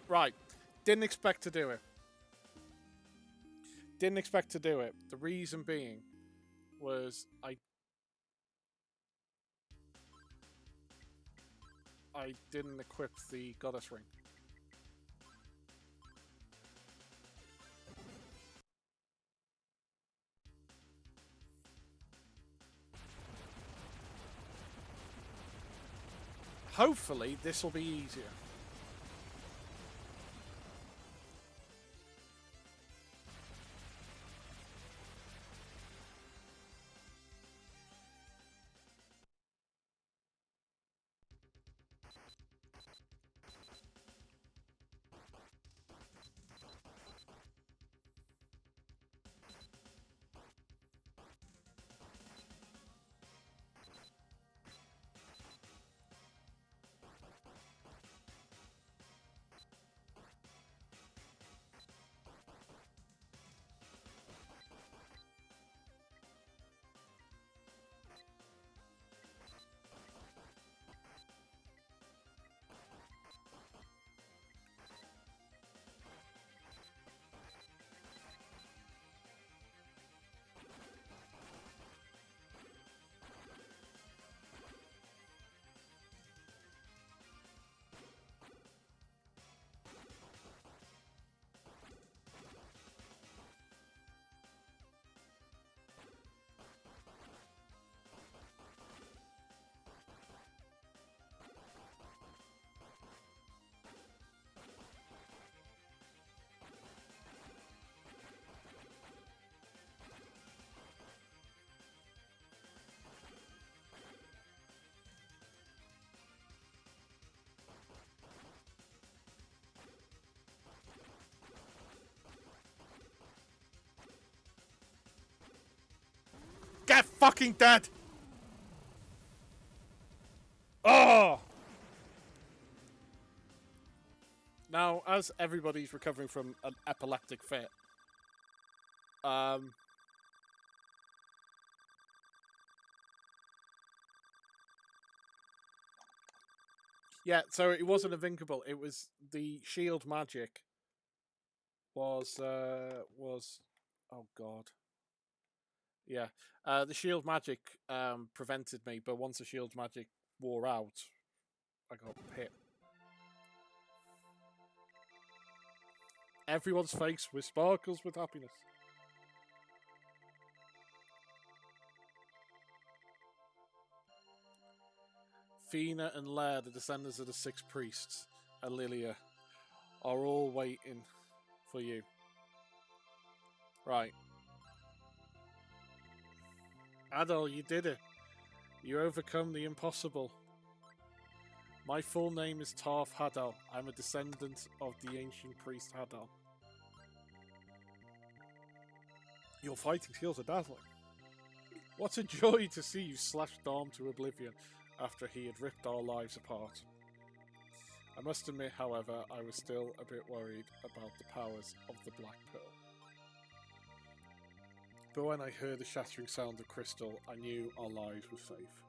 Right. Didn't expect to do it. Didn't expect to do it. The reason being was I didn't equip the goddess ring. Hopefully, this will be easier. Get fucking dead! Oh! Now, as everybody's recovering from an epileptic fit, yeah, so it wasn't invincible. It was the shield magic was oh god. Yeah. The shield magic prevented me, but once the shield magic wore out, I got hit. Everyone's face with sparkles with happiness. Fina and Lair, the descendants of the six priests, and Lilia, are all waiting for you. Right. Adol, you did it. You overcome the impossible. My full name is Tarf Hadal. I'm a descendant of the ancient priest Hadal. Your fighting skills are dazzling. What a joy to see you slash Darm to oblivion after he had ripped our lives apart. I must admit, however, I was still a bit worried about the powers of the Black Pearl. But when I heard the shattering sound of crystal, I knew our lives were safe.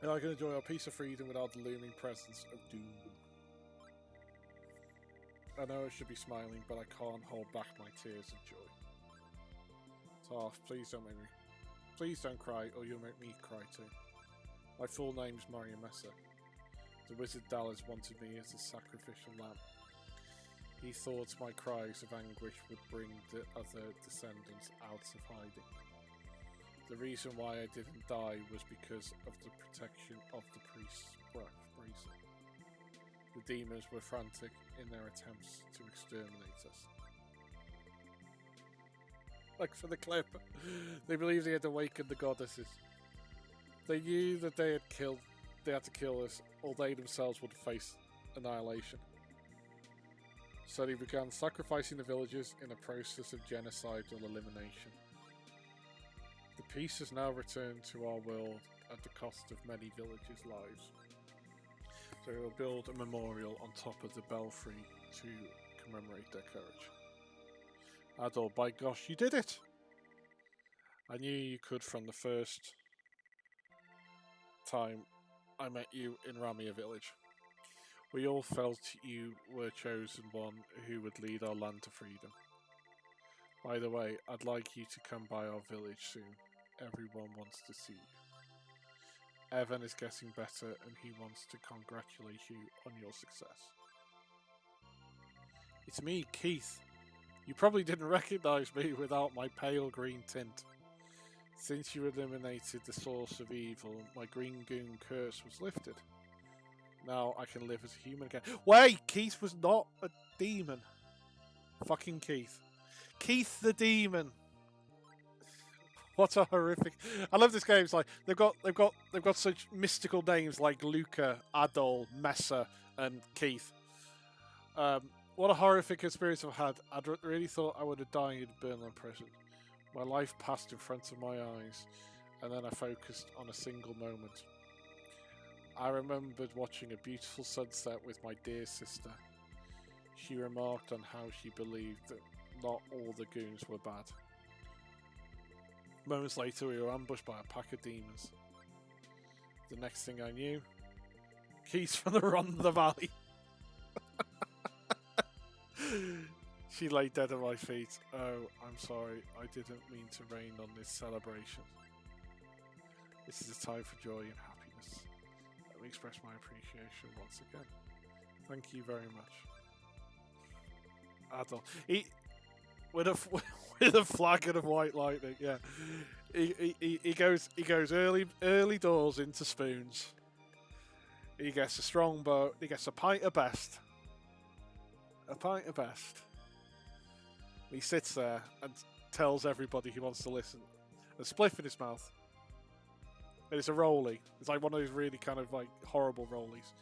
And I can enjoy our peace of freedom without the looming presence of doom. I know I should be smiling, but I can't hold back my tears of joy. Tarf, please don't cry, or you'll make me cry too. My full name is Maria Messa. The wizard Dallas wanted me as a sacrificial lamb. He thought my cries of anguish would bring the other descendants out of hiding. The reason why I didn't die was because of the protection of the priest's bracelet. The demons were frantic in their attempts to exterminate us. Like for the clip, they believed they had awakened the goddesses. They knew that they had to kill us, or they themselves would face annihilation. So they began sacrificing the villagers in a process of genocidal elimination. The peace has now returned to our world at the cost of many villagers' lives. So we will build a memorial on top of the belfry to commemorate their courage. Adol, by gosh, you did it! I knew you could from the first time I met you in Ramia village. We all felt you were chosen one who would lead our land to freedom. By the way, I'd like you to come by our village soon. Everyone wants to see you. Evan is getting better and he wants to congratulate you on your success. It's me, Keith. You probably didn't recognise me without my pale green tint. Since you eliminated the source of evil, my green goon curse was lifted. Now I can live as a human again. Wait, Keith was not a demon. Fucking Keith. Keith the demon. What a horrific! I love this game. It's like they've got such mystical names like Luca, Adol, Messa, and Keith. What a horrific experience I've had. I really thought I would have died in Burnland prison. My life passed in front of my eyes, and then I focused on a single moment. I remembered watching a beautiful sunset with my dear sister. She remarked on how she believed that not all the goons were bad. Moments later, we were ambushed by a pack of demons. The next thing I knew, Keys from the Run the Valley. She lay dead at my feet. Oh, I'm sorry. I didn't mean to rain on this celebration. This is a time for joy and happiness. Let me express my appreciation once again. Thank you very much. Adol. With a flagon of white lightning, yeah. He goes early doors into spoons. He gets a strong bow. He gets a pint of best. A pint of best. He sits there and tells everybody he wants to listen. A spliff in his mouth. And it's a rollie. It's like one of those really kind of like horrible rollies.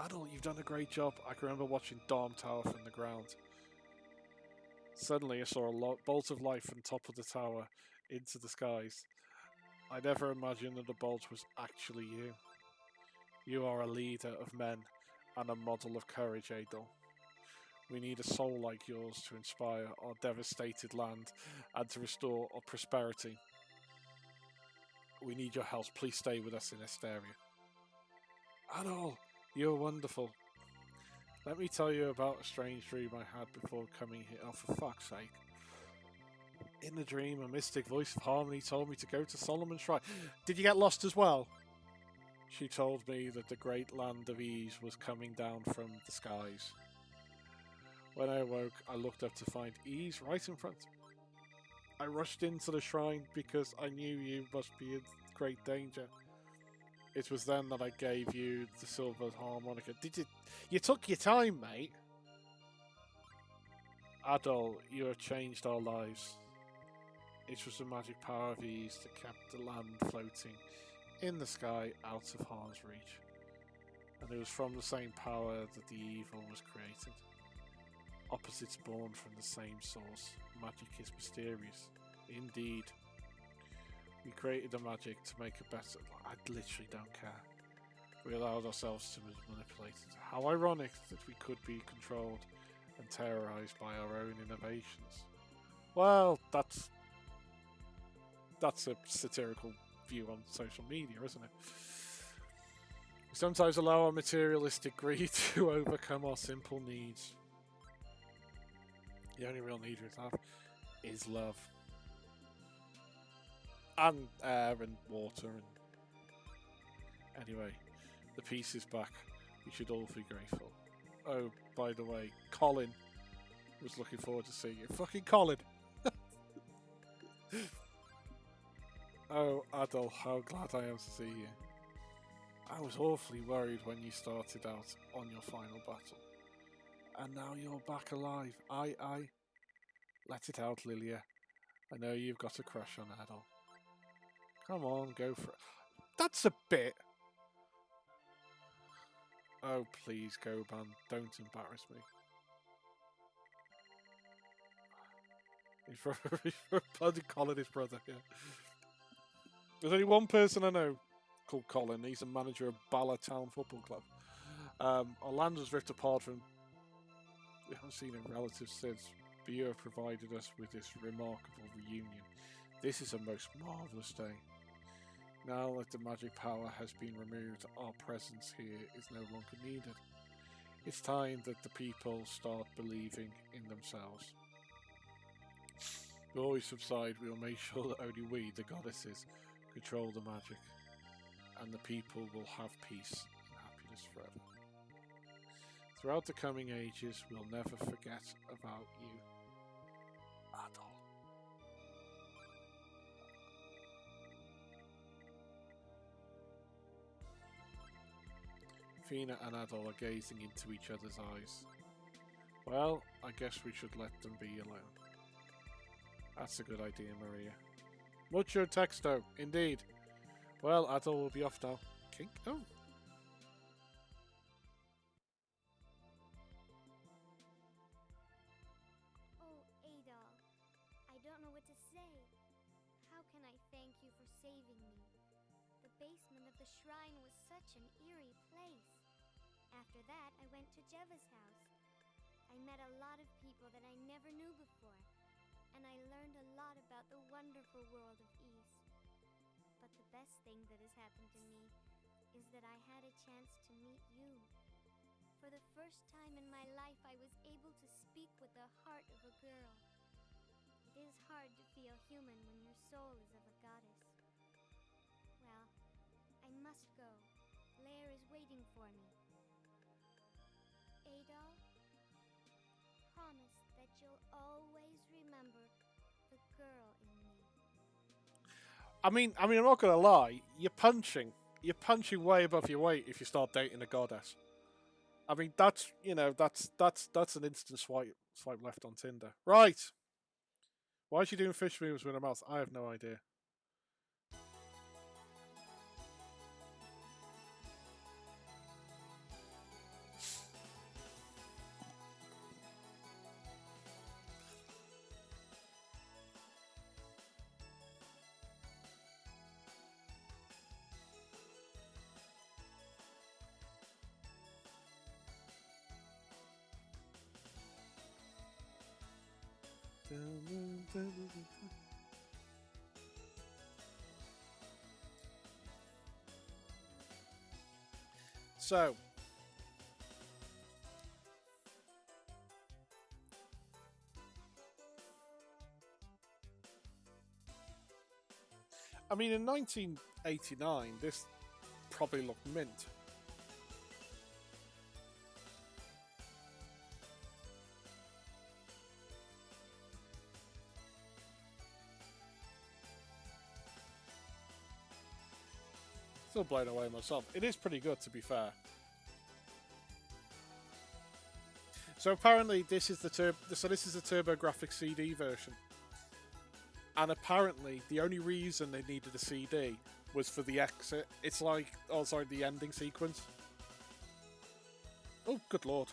Adol, you've done a great job. I can remember watching Darm tower from the ground. Suddenly I saw a bolt of light from top of the tower into the skies. I never imagined that the bolt was actually you. You are a leader of men and a model of courage, Adol. We need a soul like yours to inspire our devastated land and to restore our prosperity. We need your help. Please stay with us in Esteria. Adol, you're wonderful. Let me tell you about a strange dream I had before coming here. Oh, for fuck's sake. In the dream, a mystic voice of harmony told me to go to Solomon's Shrine. Did you get lost as well? She told me that the great land of ease was coming down from the skies. When I awoke, I looked up to find ease right in front. I rushed into the shrine because I knew you must be in great danger. It was then that I gave you the silver harmonica. Did you? You took your time, mate. Adol, you have changed our lives. It was the magic power of ease that kept the land floating in the sky out of harm's reach. And it was from the same power that the evil was created. Opposites born from the same source. Magic is mysterious. Indeed. We created the magic to make it better. I literally don't care. We allowed ourselves to be manipulated. How ironic that we could be controlled and terrorized by our own innovations. Well, that's a satirical view on social media, isn't it? We sometimes allow our materialistic greed to overcome our simple needs. The only real need we have is love. And air and water. And anyway, the peace is back. We should all be grateful. Oh, by the way, Colin was looking forward to seeing you. Fucking Colin! Oh, Adol, how glad I am to see you. I was awfully worried when you started out on your final battle. And now you're back alive. I. Let it out, Lilia. I know you've got a crush on Adol. Come on, go for it. That's a bit... Oh, please, Goban, don't embarrass me. He's bloody Colin, his brother, yeah. There's only one person I know called Colin. He's a manager of Bala Town Football Club. Our land was ripped apart from... We haven't seen a relative since, but you have provided us with this remarkable reunion. This is a most marvellous day. Now that the magic power has been removed, our presence here is no longer needed. It's time that the people start believing in themselves. Before we subside, we will make sure that only we, the goddesses, control the magic, and the people will have peace and happiness forever. Throughout the coming ages, we'll never forget about you, Adol. Fina and Adol are gazing into each other's eyes. Well, I guess we should let them be alone. That's a good idea, Maria. Mucho texto, indeed. Well, Adol will be off now. Kink? Oh. Oh, Adol. I don't know what to say. How can I thank you for saving me? The basement of the shrine was such an eerie place. After that, I went to Jeva's house. I met a lot of people that I never knew before, and I learned a lot about the wonderful world of East. But the best thing that has happened to me is that I had a chance to meet you. For the first time in my life, I was able to speak with the heart of a girl. It is hard to feel human when your soul is of a goddess. Well, I must go. Lair is waiting for me. Adol, promise that you'll always remember the girl in me. I mean, I'm not gonna lie. You're punching way above your weight if you start dating a goddess. I mean, that's an instant swipe left on Tinder. Right. Why is she doing fish moves with her mouth? I have no idea. So, I mean, in 1989, this probably looked mint. Still blown away myself. It is pretty good, to be fair. So apparently, this is the Turbografix-CD version, and apparently, the only reason they needed a CD was for the exit. It's like, oh, sorry, the ending sequence. Oh, good lord.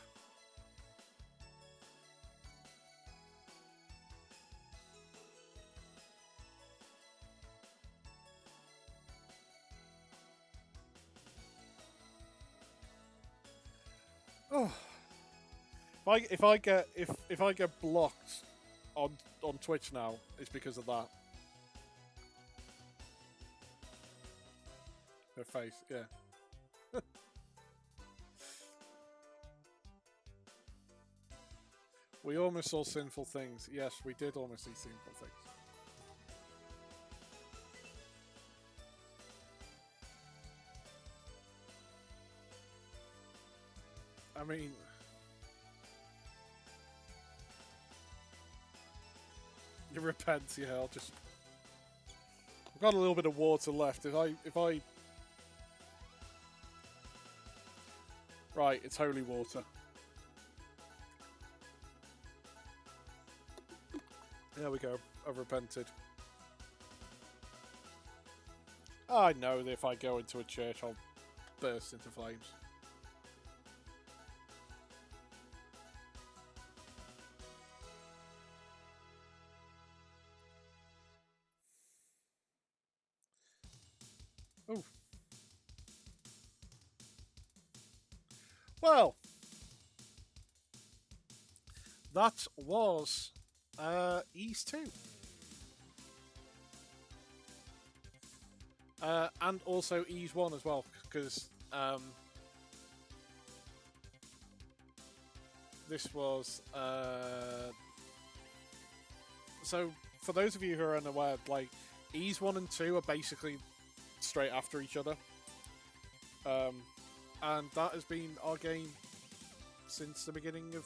Oh, if I get blocked on Twitch now, it's because of that. Her face, yeah. We almost saw sinful things. Yes, we did almost see sinful things. I mean, you repent, yeah. I'll just. I've got a little bit of water left. If I. Right, it's holy water. There we go. I've repented. I know that if I go into a church, I'll burst into flames. Oh. Well, that was Ease 2. And also Ease 1 as well, because this was... so, for those of you who are unaware, like, Ease 1 and 2 are basically straight after each other. And that has been our game since the beginning of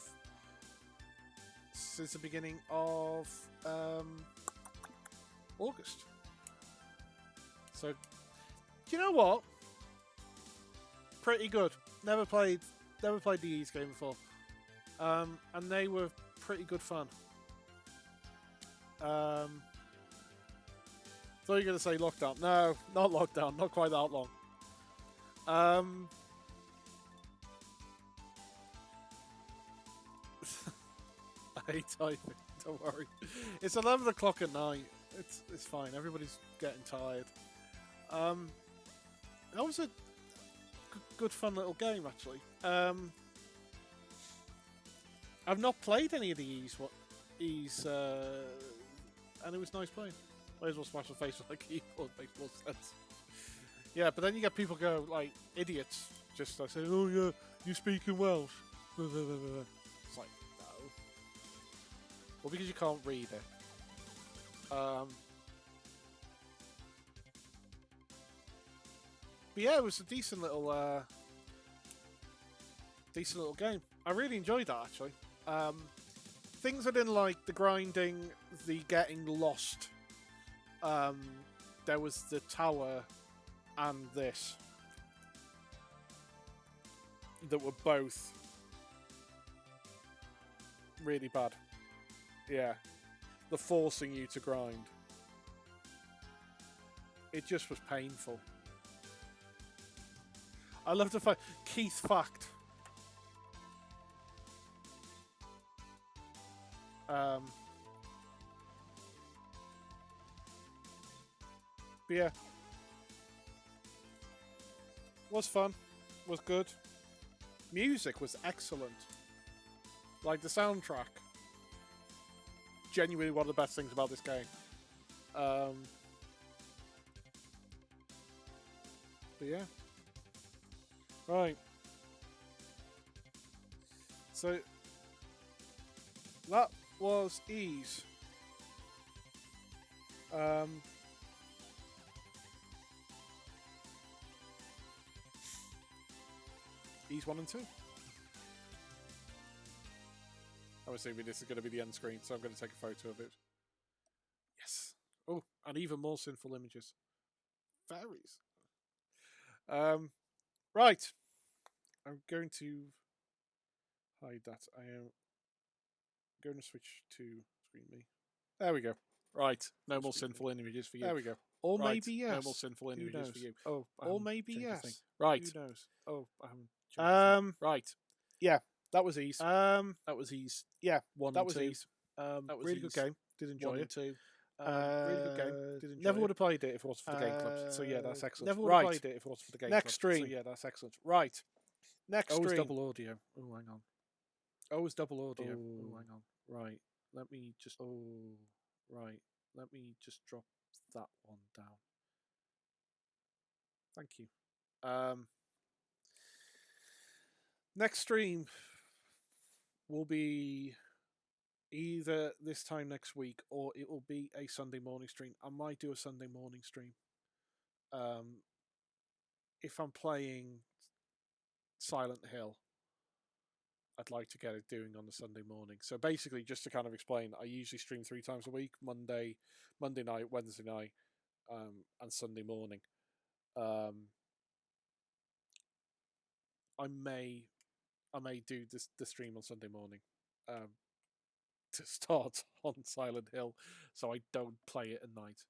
August. So, you know what? Pretty good. Never played the Ease game before, and they were pretty good fun. Thought you were going to say lockdown. No, not lockdown. Not quite that long. I hate typing. Don't worry. It's 11 o'clock at night. It's fine. Everybody's getting tired. That was a good fun little game, actually. I've not played any of the Ease, and it was nice playing. Might as well smash my face with a keyboard. Makes more sense. Yeah, but then you get people go like idiots, just like saying, "Oh yeah, you speak in Welsh." It's like, no. Well, because you can't read it. But yeah, it was a decent little game. I really enjoyed that, actually. Things I didn't like: the grinding, the getting lost. There was the tower and this that were both really bad. Yeah, the forcing you to grind. It just was painful. I love the fact Keith fact. But yeah, was fun, was good. Music was excellent. Like the soundtrack, genuinely one of the best things about this game. But yeah, right. So that was Ease. Ease 1 and 2. I'm assuming this is going to be the end screen, so I'm going to take a photo of it. Yes. Oh, and even more sinful images. Fairies. Right. I'm going to hide that. I am going to switch to screen me. There we go. Right. No more sinful images for you. There we go. Or Right. maybe yes. No more sinful Who images knows? for you. Oh, I or haven't maybe changed a yes. thing. Right. Who knows? Oh, I haven't changed a thing. Right. Yeah, that was ease. That was ease. Yeah, One that and was two. ease. That was Really ease. good game. Did enjoy One it. and two. Really good game. Did enjoy Never it. would have played it if it wasn't for the game clubs. So yeah, that's excellent. Never would Right. have played it if it wasn't for the game Next clubs. stream. So yeah, that's excellent. Right. Next Oh, it's stream. double audio. Oh, hang on. Oh, it's double audio. Oh. Oh, hang on. Right. Let me just. Oh, right. Let me just drop that one down. Thank you. Next stream will be either this time next week or it will be a Sunday morning stream. I might do a Sunday morning stream. If I'm playing Silent Hill, I'd like to get it doing on a Sunday morning. So basically, just to kind of explain, I usually stream 3 times a week: Monday night, Wednesday night, and Sunday morning. I may do the stream on Sunday morning to start on Silent Hill, so I don't play it at night.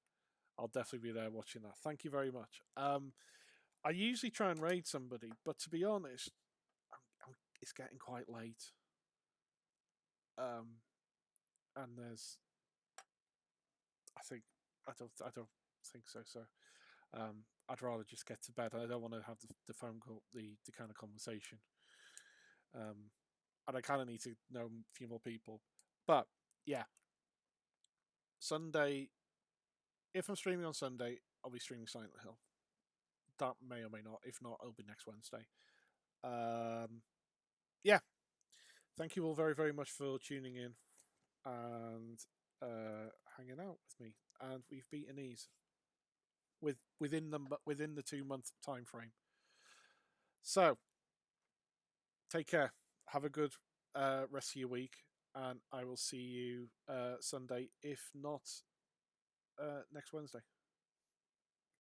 I'll definitely be there watching that. Thank you very much. I usually try and raid somebody, but to be honest, it's getting quite late. And there's, I don't think so. So, I'd rather just get to bed. I don't want to have the phone call, the kind of conversation. And I kind of need to know a few more people. But yeah, Sunday. If I'm streaming on Sunday, I'll be streaming Silent Hill. That may or may not. If not, it'll be next Wednesday. Yeah. Thank you all very, very much for tuning in and hanging out with me. And we've beaten ease within the 2-month time frame. So take care. Have a good rest of your week, and I will see you Sunday, if not next Wednesday.